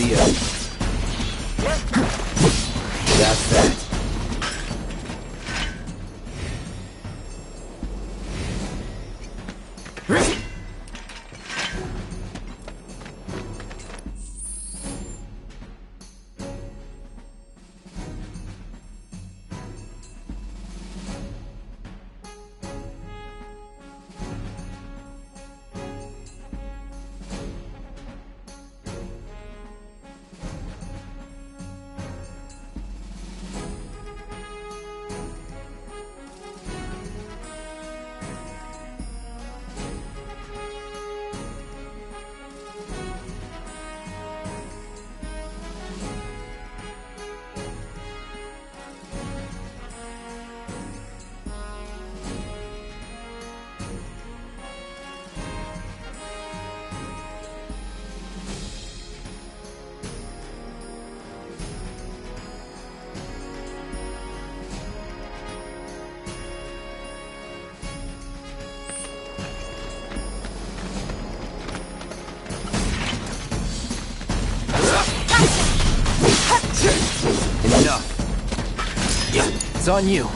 See ya. That's that. It's on you.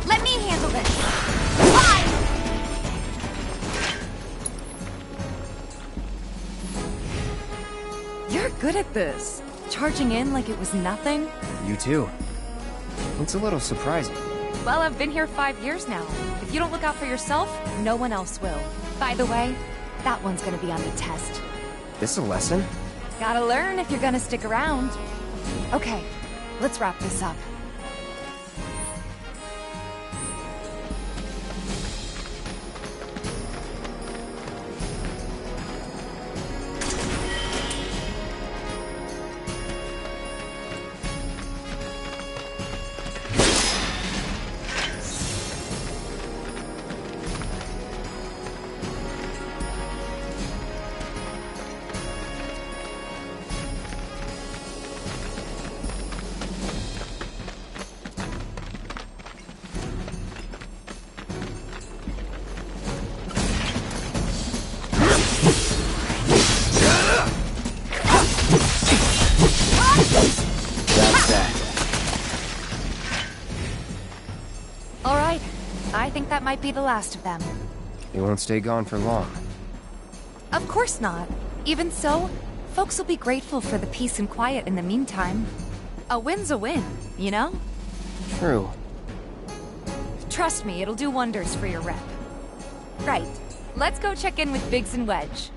Let me handle this. You're good at this. Charging in like it was nothing. You too. It's a little surprising. Well, I've been here 5 years now. If you don't look out for yourself, no one else will. By the way, that one's gonna be on the test. This a lesson? Gotta learn if you're gonna stick around. Okay, let's wrap this up. I think that might be the last of them. They won't stay gone for long. Of course not. Even so, folks will be grateful for the peace and quiet in the meantime. A win's a win, you know? True. Trust me, it'll do wonders for your rep. Right. Let's go check in with Biggs and Wedge.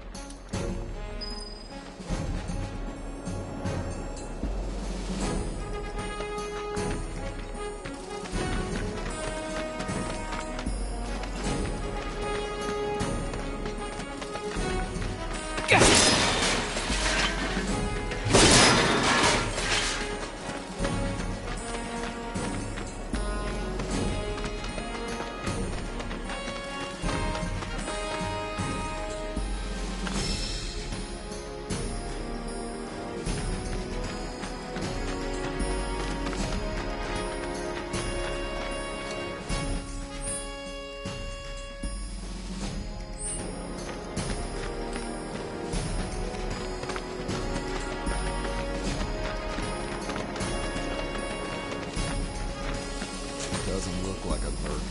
Doesn't look like a merc.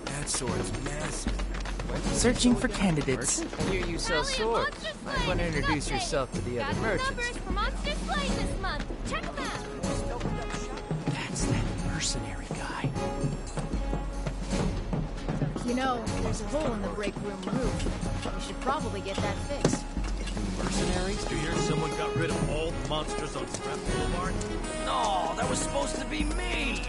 That sword's massive. Searching for candidates. Here you sell swords. Might want to introduce yourself to the other merchants. For Monster Slay this month. Check them out. That's that mercenary guy. You know, there's a hole in the break room roof. We should probably get that fixed. Mercenaries? Do you hear someone got rid of all the monsters on Scrap Boulevard? No, that was supposed to be me!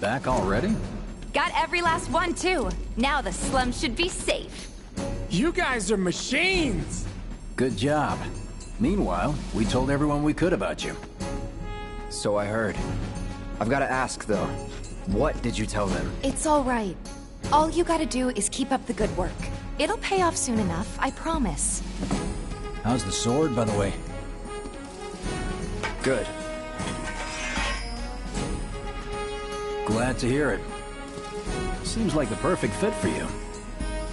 Back already? Got every last one, too. Now the slum should be safe. You guys are machines! Good job. Meanwhile, we told everyone we could about you. So I heard. I've got to ask, though. What did you tell them? It's all right. All you gotta do is keep up the good work. It'll pay off soon enough, I promise. How's the sword, by the way? Good. Glad to hear it. Seems like the perfect fit for you.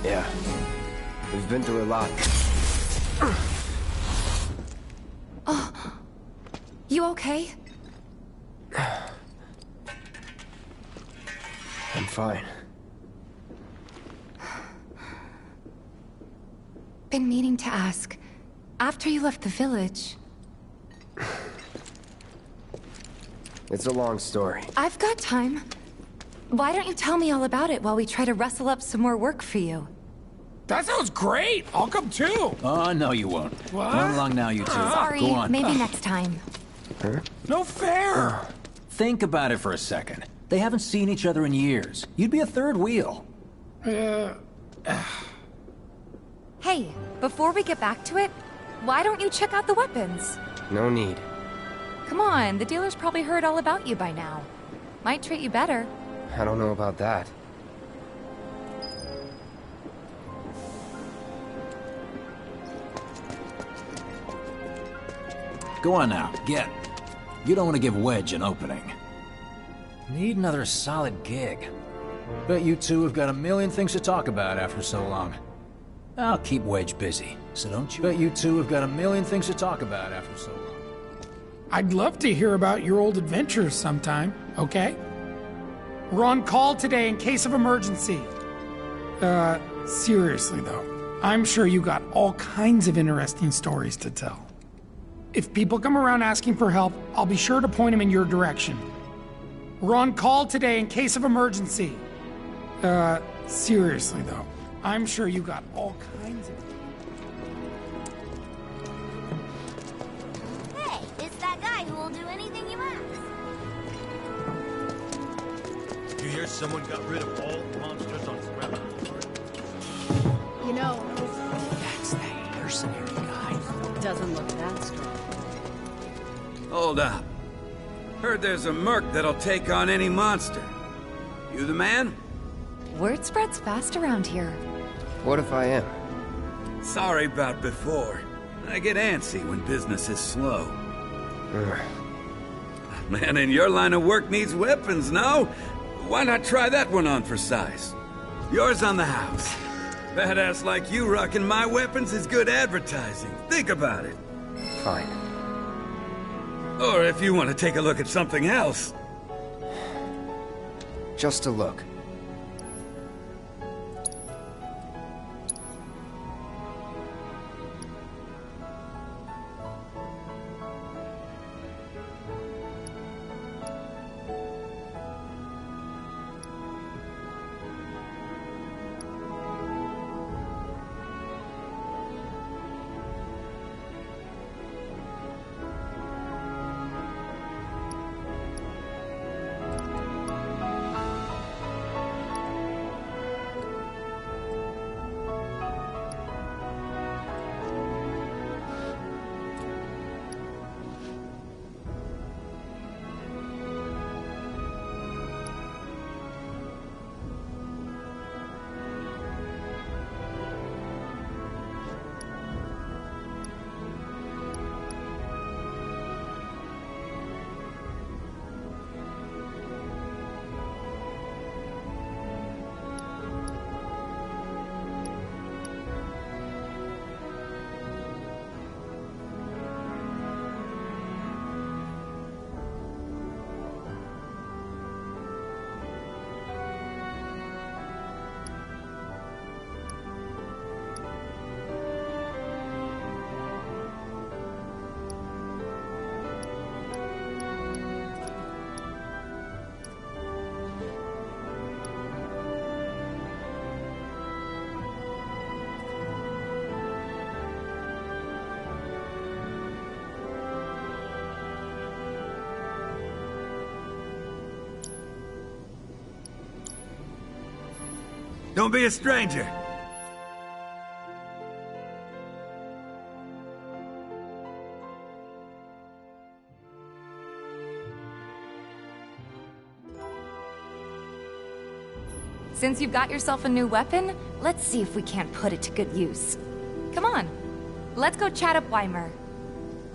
Yeah. We've been through a lot. Oh, you okay? I'm fine. Been meaning to ask. After you left the village... It's a long story. I've got time. Why don't you tell me all about it while we try to rustle up some more work for you? That sounds great! I'll come too! Oh, no you won't. What? Run along now, you two. Sorry, Go on. maybe next time. Huh? No fair! Think about it for a second. They haven't seen each other in years. You'd be a third wheel. Hey, before we get back to it, why don't you check out the weapons? No need. Come on, the dealer's probably heard all about you by now. Might treat you better. I don't know about that. Go on now, get. You don't want to give Wedge an opening. Need another solid gig. Bet you two have got a million things to talk about after so long. I'll keep Wedge busy, so don't you... Bet you two have got a million things to talk about after so long. I'd love to hear about your old adventures sometime, okay? We're on call today in case of emergency. Seriously though, I'm sure you got all kinds of interesting stories to tell. If people come around asking for help, I'll be sure to point them in your direction. We're on call today in case of emergency. Seriously though, I'm sure you got all kinds of... Hey, it's that guy who will do anything you ask. You hear someone got rid of all the monsters on Remake? You know, That's that mercenary guy. Doesn't look that strong. Hold up. Heard there's a merc that'll take on any monster. You the man? Word spreads fast around here. What if I am? Sorry about before. I get antsy when business is slow. Man in your line of work needs weapons, no? Why not try that one on for size? Yours on the house. Badass like you rocking my weapons is good advertising. Think about it. Fine. Or if you want to take a look at something else. Just a look. Don't be a stranger. Since you've got yourself a new weapon, let's see if we can't put it to good use. Come on, let's go chat up Weimer.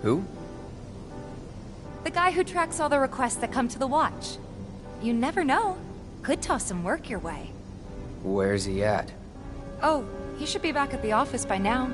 Who? The guy who tracks all the requests that come to the watch. You never know. Could toss some work your way. Where's he at? Oh, He should be back at the office by now.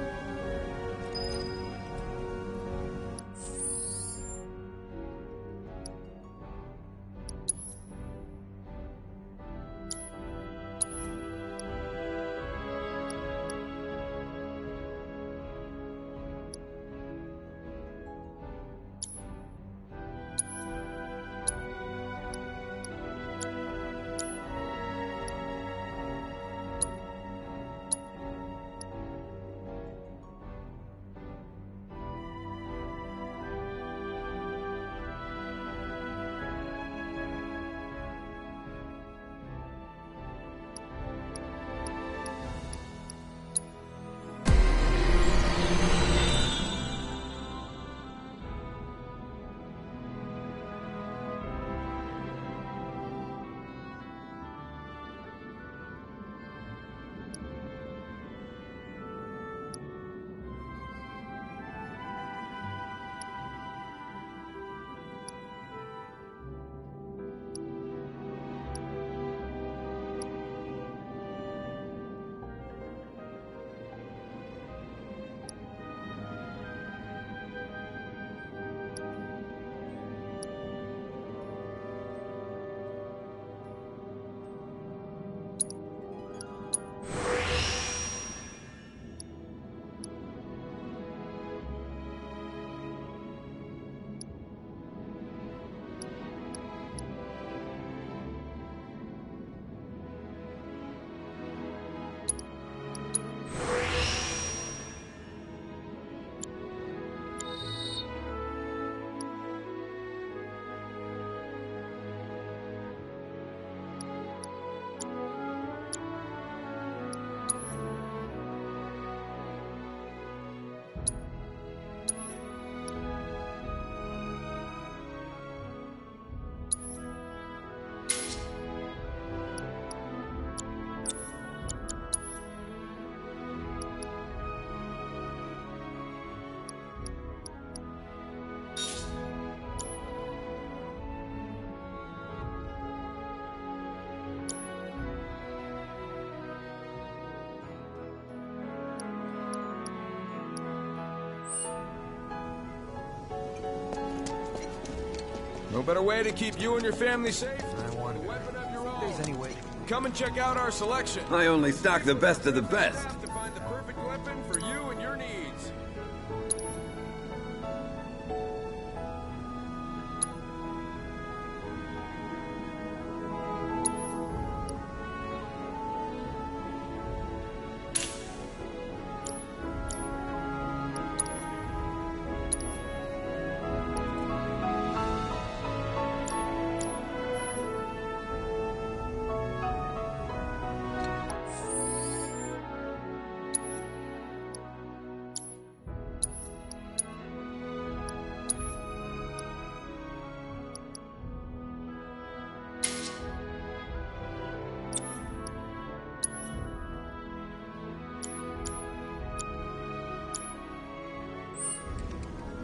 No better way to keep you and your family safe than with a weapon of your own. If there's any way. Come and check out our selection. I only stock the best of the best. To find the perfect weapon for you and your needs.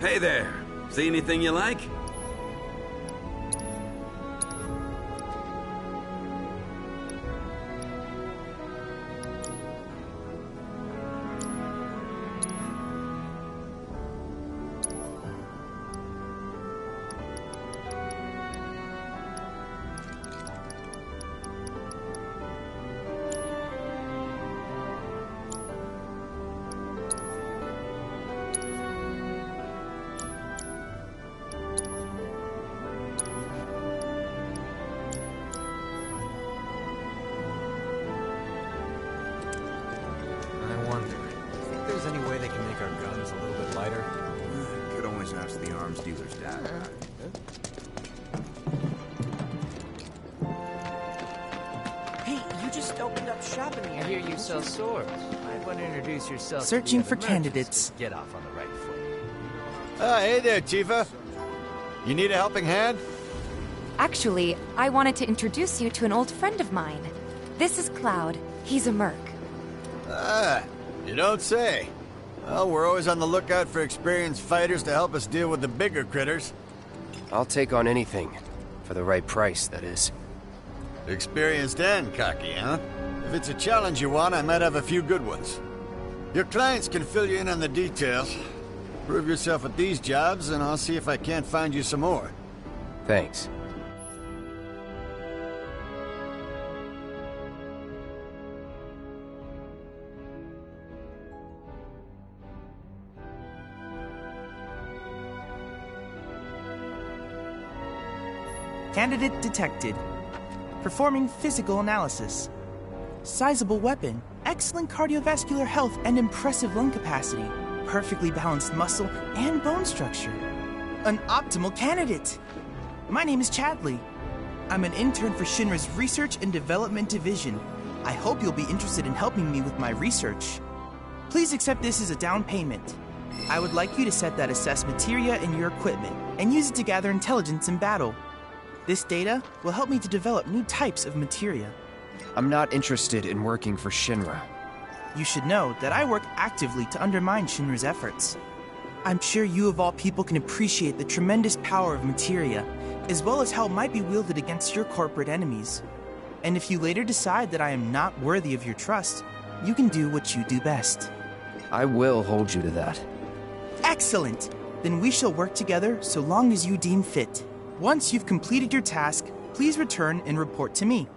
Hey there. See anything you like? dealer's dad. Hey, you just opened up shop in here. I hear you sell swords. Might want to introduce yourself. Searching to the for other candidates. Get off on the right foot. Hey there, Tifa. You need a helping hand? Actually, I wanted to introduce you to an old friend of mine. This is Cloud. He's a merc. Ah, you don't say. Well, we're always on the lookout for experienced fighters to help us deal with the bigger critters. I'll take on anything. For the right price, that is. Experienced and cocky, huh? If it's a challenge you want, I might have a few good ones. Your clients can fill you in on the details. Prove yourself at these jobs, and I'll see if I can't find you some more. Thanks. Candidate detected. Performing physical analysis. Sizable weapon, excellent cardiovascular health and impressive lung capacity, perfectly balanced muscle and bone structure. An optimal candidate! My name is Chadley. I'm an intern for Shinra's Research and Development Division. I hope you'll be interested in helping me with my research. Please accept this as a down payment. I would like you to set that assess materia in your equipment and use it to gather intelligence in battle. This data will help me to develop new types of materia. I'm not interested in working for Shinra. You should know that I work actively to undermine Shinra's efforts. I'm sure you of all people can appreciate the tremendous power of materia, as well as how it might be wielded against your corporate enemies. And if you later decide that I am not worthy of your trust, you can do what you do best. I will hold you to that. Excellent! Then we shall work together so long as you deem fit. Once you've completed your task, please return and report to me.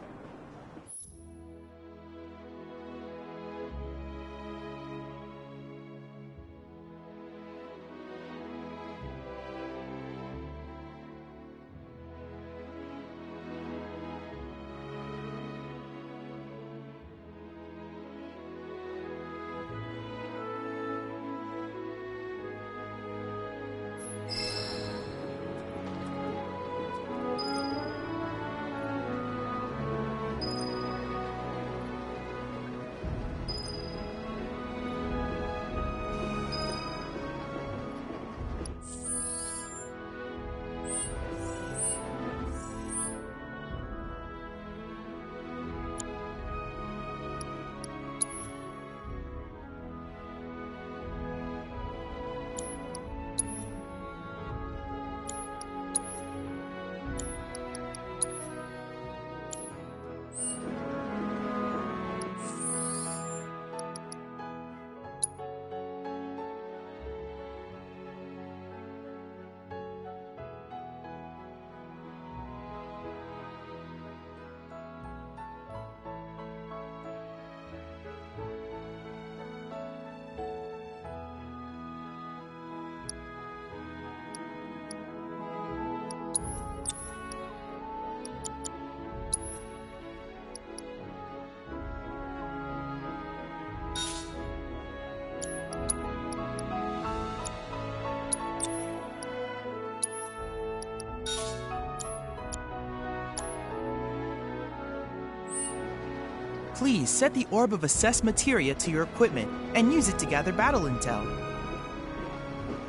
Please set the Orb of Assess Materia to your equipment and use it to gather battle intel.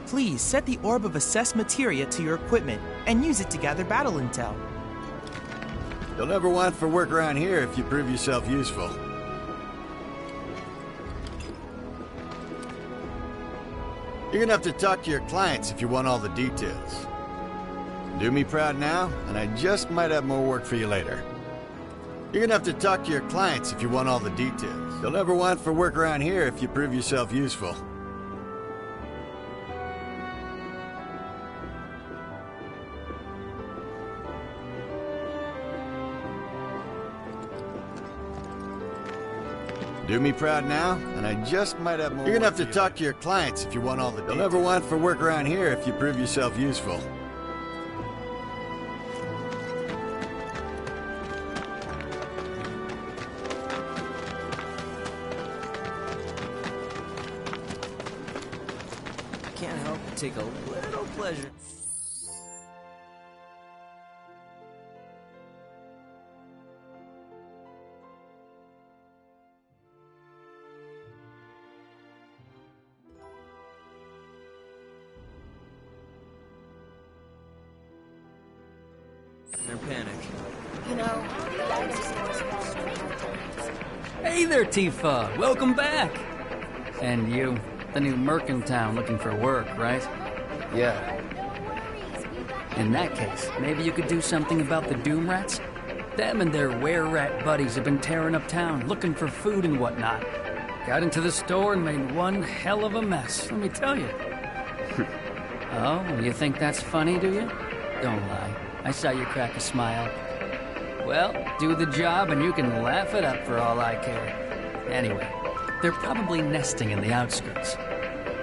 Please set the Orb of Assess Materia to your equipment and use it to gather battle intel. You'll never want for work around here if you prove yourself useful. You're gonna have to talk to your clients if you want all the details. Do me proud now, and I just might have more work for you later. You're gonna have to talk to your clients if you want all the details. You'll never want for work around here if you prove yourself useful. Do me proud now, and I just might have more. You're gonna have to talk to your clients if you want all the details. You'll never want for work around here if you prove yourself useful. Can't help but take a little pleasure. Their panic. You know, Hey there, Tifa! Welcome back! And you, the new merc in town looking for work, right? Yeah. In that case, maybe you could do something about the Doom Rats? Them and their were-rat buddies have been tearing up town, looking for food and whatnot. Got into the store and made one hell of a mess, let me tell you. Oh, you think that's funny, do you? Don't lie. I saw you crack a smile. Well, do the job and you can laugh it up for all I care. Anyway, they're probably nesting in the outskirts.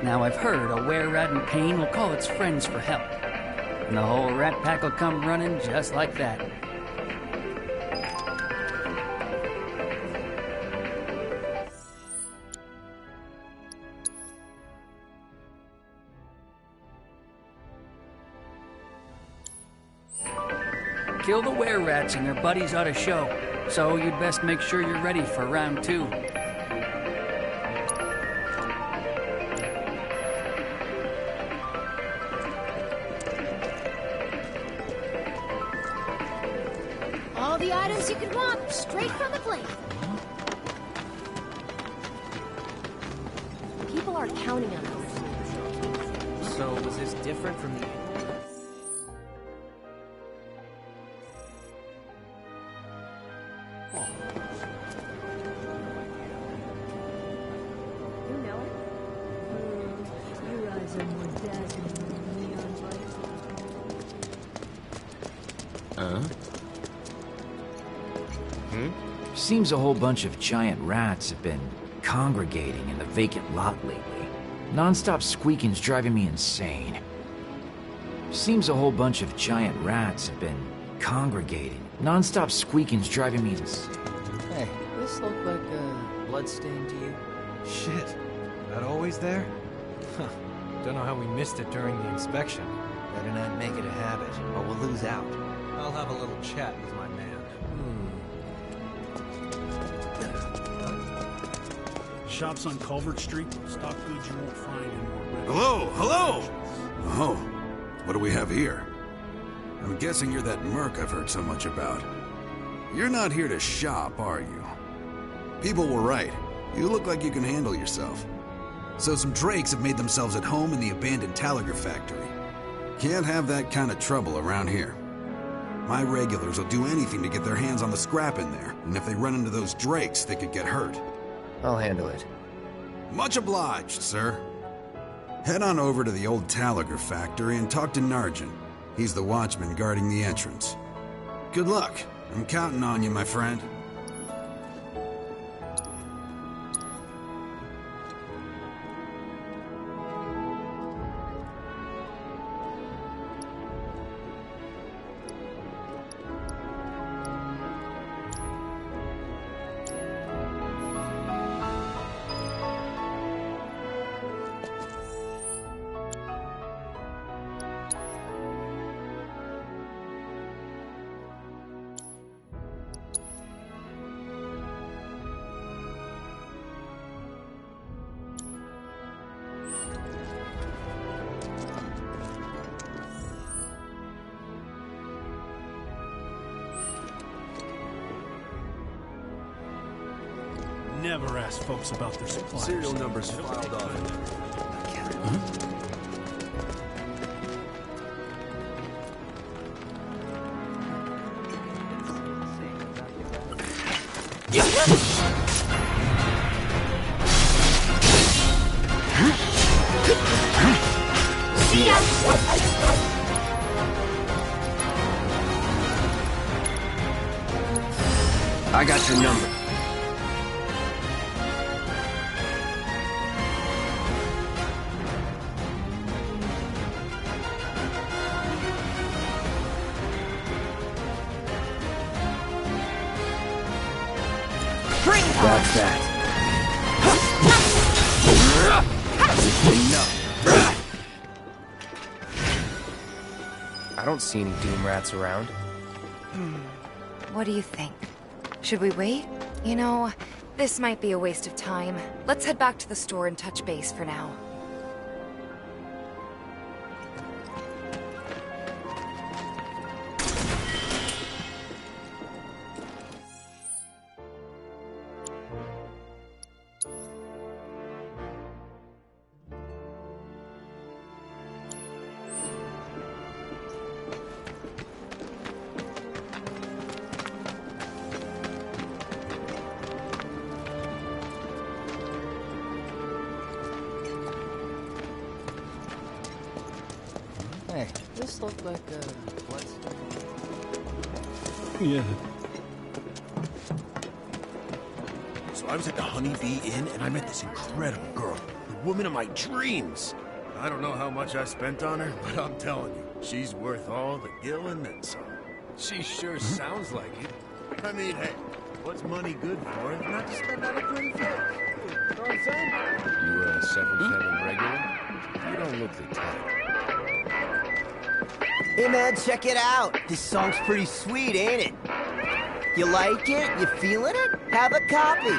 Now I've heard a were-rat in pain will call its friends for help. And the whole rat pack will come running just like that. Kill the were-rats and their buddies ought to show. So you'd best make sure you're ready for round 2. All the items you could want, straight from the plate. People are counting on us. So, was this different from the... You know it? Your eyes are more dazzling than neon lights. Seems a whole bunch of giant rats have been congregating in the vacant lot lately. Non-stop squeaking's driving me insane. Seems a whole bunch of giant rats have been congregating. Non-stop squeaking's driving me insane. Hey, this look like a bloodstain to you? Shit. That always there? Huh. Don't know how we missed it during the inspection. Better not make it a habit, or we'll lose out. I'll have a little chat with my man. Shops on Culvert Street, stock goods you won't find anywhere. Hello, hello! Oh, what do we have here? I'm guessing you're that merc I've heard so much about. You're not here to shop, are you? People were right. You look like you can handle yourself. So some drakes have made themselves at home in the abandoned Talaga factory. Can't have that kind of trouble around here. My regulars will do anything to get their hands on the scrap in there, and if they run into those drakes, they could get hurt. I'll handle it. Much obliged, sir. Head on over to the old Talaga factory and talk to Narjan. He's the watchman guarding the entrance. Good luck. I'm counting on you, my friend. Never ask folks about their supplies. Serial numbers filed on it. See ya! I got your number. That's that. Enough. I don't see any doom rats around. What do you think? Should we wait? You know, this might be a waste of time. Let's head back to the store and touch base for now. this look like what? Yeah. So I was at the Honeybee Inn, and I met this incredible girl. The woman of my dreams. I don't know how much I spent on her, but I'm telling you, she's worth all the gill and then some. She sure sounds like it. I mean, hey, what's money good for if not to spend on a pretty face? You know what I'm saying? You a 7-7 regular? You don't look the type. Hey man, check it out. This song's pretty sweet, ain't it? You like it? You feeling it? Have a copy.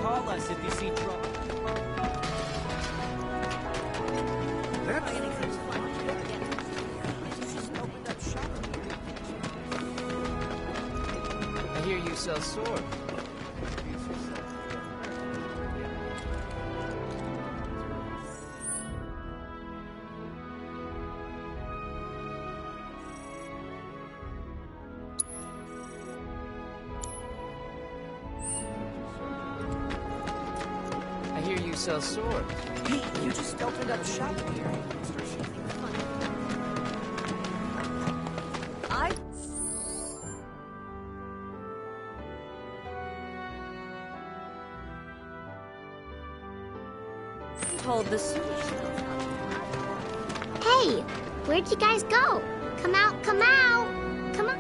Call us if you see trouble. I hear you sell swords. Sell swords. Hey, you just opened up shop here. I told the sushi. Hey, where'd you guys go? Come out, come out. Come on.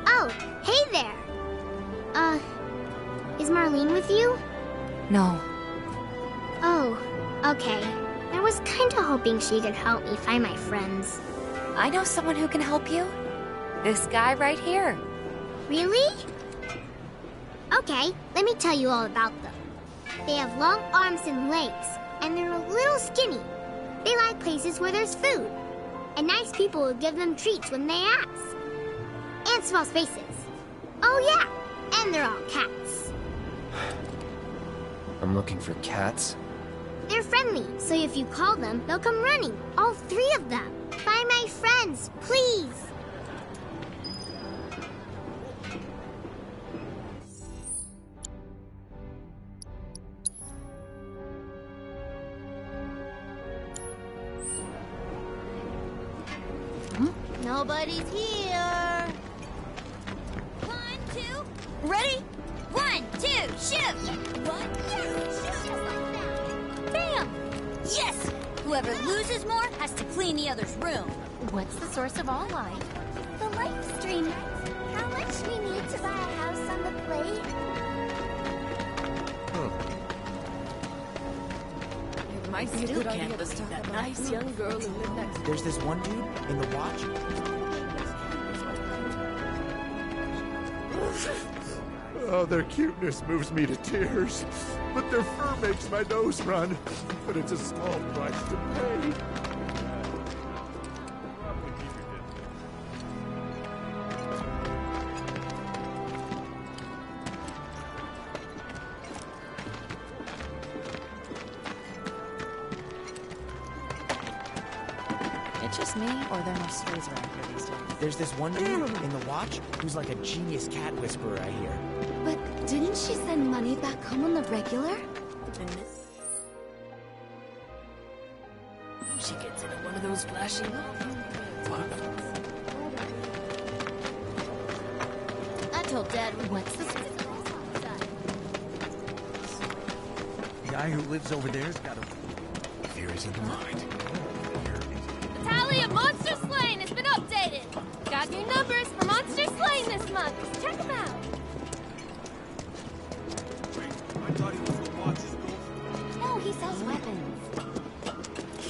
Oh, hey there. Is Marlene with you? No. Oh, okay. I was kinda hoping she could help me find my friends. I know someone who can help you. This guy right here. Really? Okay, let me tell you all about them. They have long arms and legs, and they're a little skinny. They like places where there's food, and nice people will give them treats when they ask. And small spaces. Oh yeah, and they're all cats. I'm looking for cats? They're friendly, so if you call them, they'll come running. All 3 of them. Find my friends, please. Nobody's here. 1, 2, ready? 1, 2, shoot! 1, 2, shoot! Bam! Yes! Whoever loses more has to clean the other's room. What's the source of all life? The life stream. How much do we need to buy a house on the plate? It might be a good idea to talk that nice young girl who lived next door. There's this one dude in the watch. Oh, their cuteness moves me to tears. But their fur makes my nose run. But it's a small price to pay. It's just me, or there are no strays around here these days. There's this one dude in the watch who's like a genius cat whisperer, I hear. But didn't she send money back home on the regular? She gets into one of those flashy I told Dad, what's the... The guy who lives over there's got a theories in the mind. The Tally of monster slain has been updated. Got new numbers for monster slain this month. Check them out. No, he sells weapons.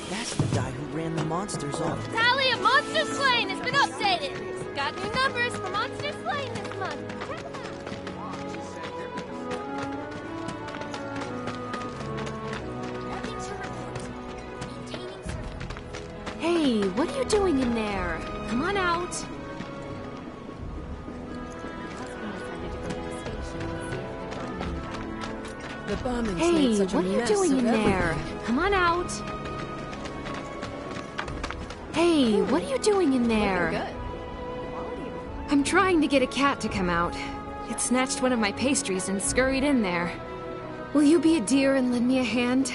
That's the guy who ran the monsters off. Tally of monster slain has been updated. Got new numbers for monster slain this month. Check them out. Hey, what are you doing in there? Come on out. The bombing's Hey, made such what a are you mess doing of in there? everything. Come on out. Hey, what are you doing in there? I'm trying to get a cat to come out. It snatched one of my pastries and scurried in there. Will you be a dear and lend me a hand?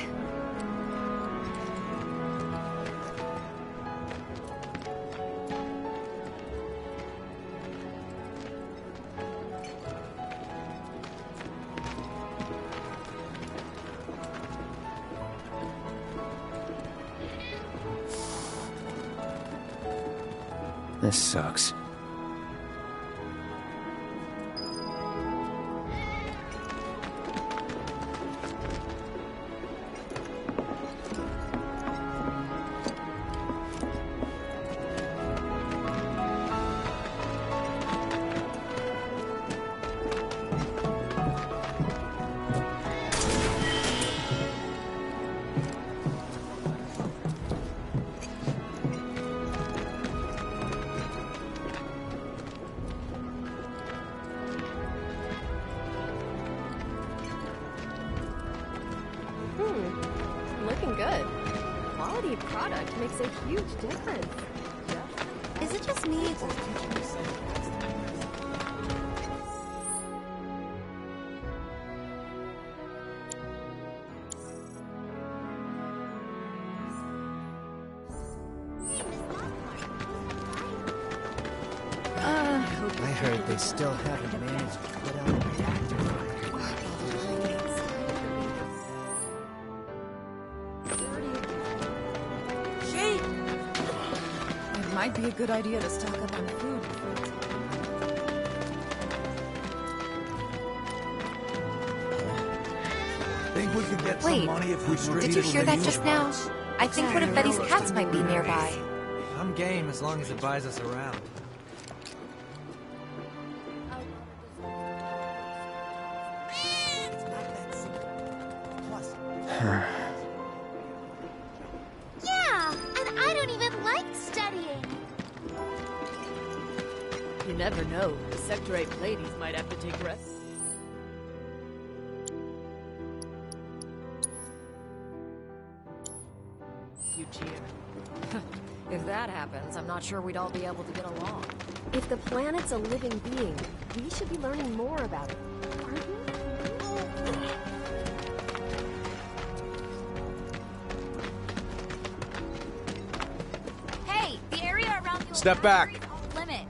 This sucks. Looking good. Quality of product makes a huge difference. Is it just me, or... I heard they still haven't managed to put out a reactor fire. It might be a good idea to stock up on food. Think we could get Wait, some money if we did you hear that just now? I think one of Betty's cats might be nearby. I'm game as long as it buys us around. Yeah, and I don't even like studying. You never know. The Sector 8 ladies might have to take rest. You cheer. If that happens, I'm not sure we'd all be able to get along. If the planet's a living being, we should be learning more about it. Aren't we? Hey, the area around the Step back. limits.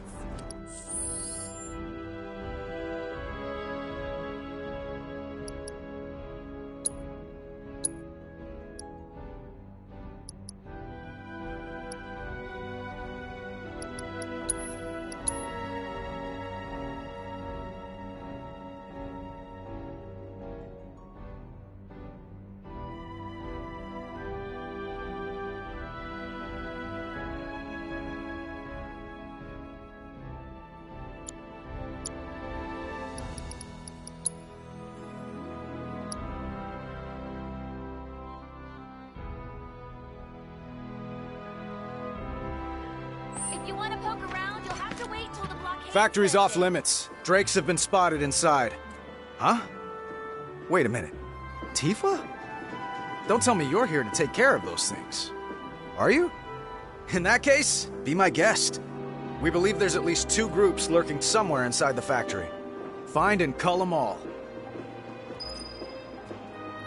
If you want to poke around, you'll have to wait till the blockade... Factory's off limits. Drakes have been spotted inside. Huh? Wait a minute. Tifa? Don't tell me you're here to take care of those things. Are you? In that case, be my guest. We believe there's at least 2 groups lurking somewhere inside the factory. Find and cull them all.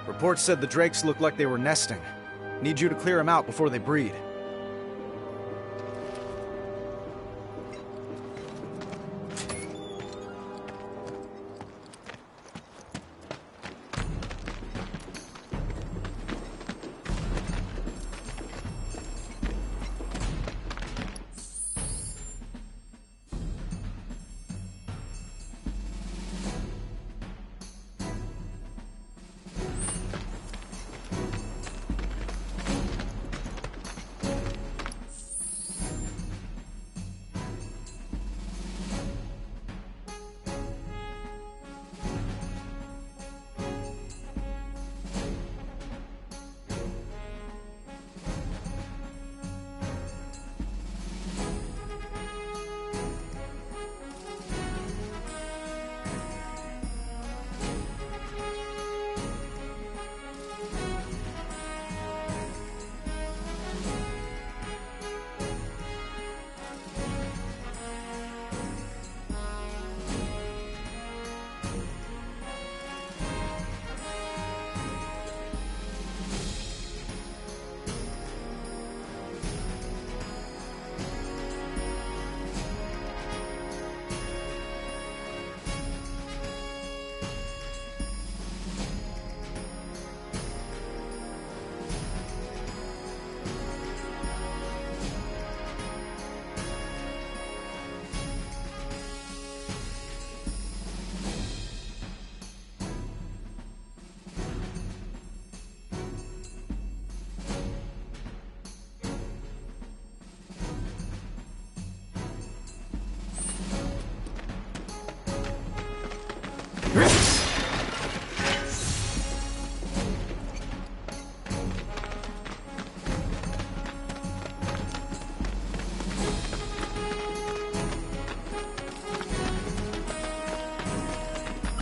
Reports said the Drakes looked like they were nesting. Need you to clear them out before they breed.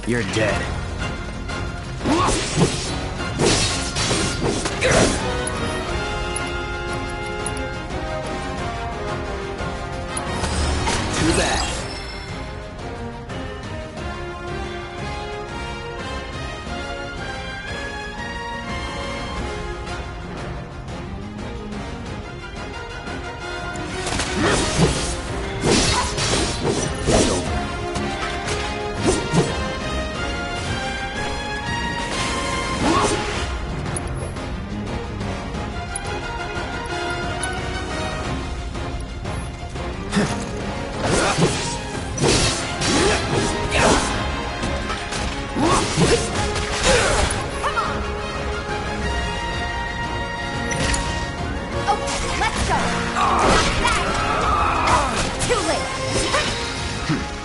You're dead. Too bad.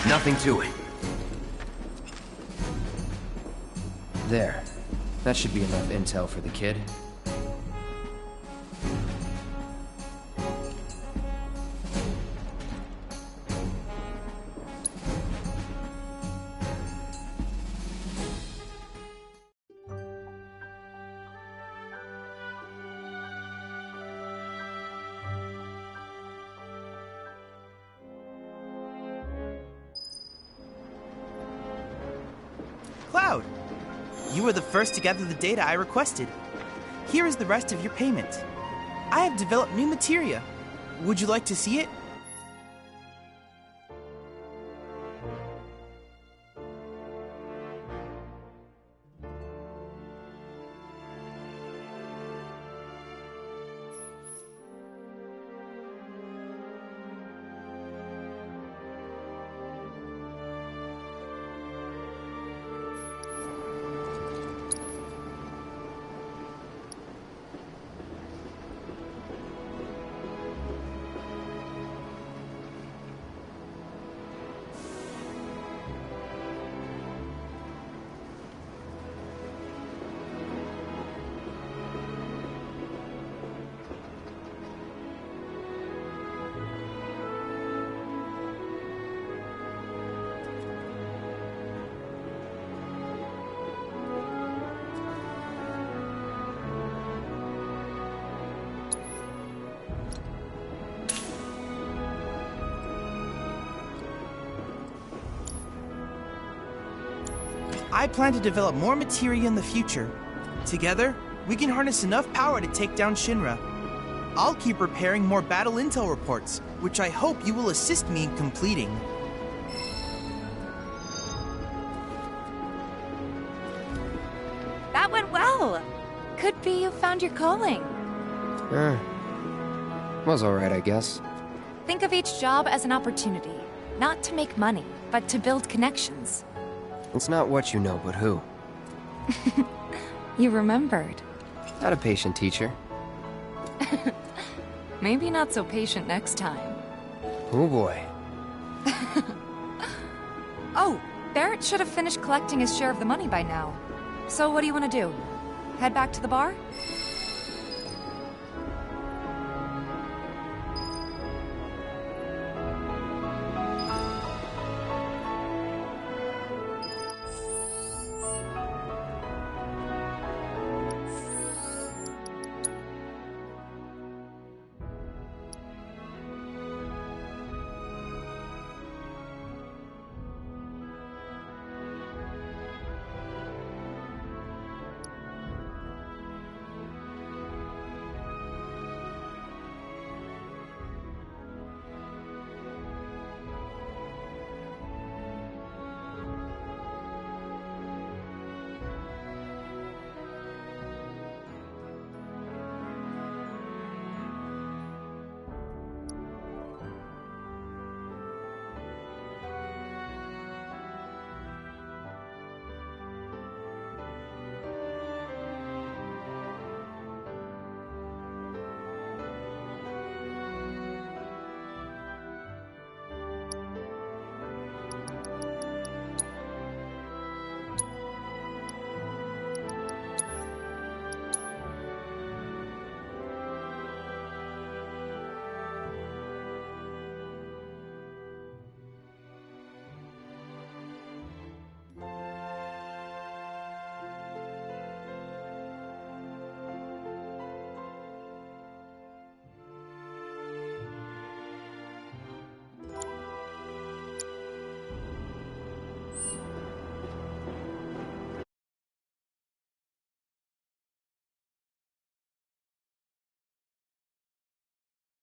Nothing to it. There. That should be enough intel for the kid. Cloud! You were the first to gather the data I requested. Here is the rest of your payment. I have developed new materia. Would you like to see it? I plan to develop more materia in the future. Together, we can harness enough power to take down Shinra. I'll keep preparing more battle intel reports, which I hope you will assist me in completing. That went well. Could be you found your calling. Was alright, I guess. Think of each job as an opportunity, not to make money, but to build connections. It's not what you know, but who. You remembered. Not a patient teacher. Maybe not so patient next time. Oh boy. Oh, Barrett should have finished collecting his share of the money by now. So what do you want to do? Head back to the bar?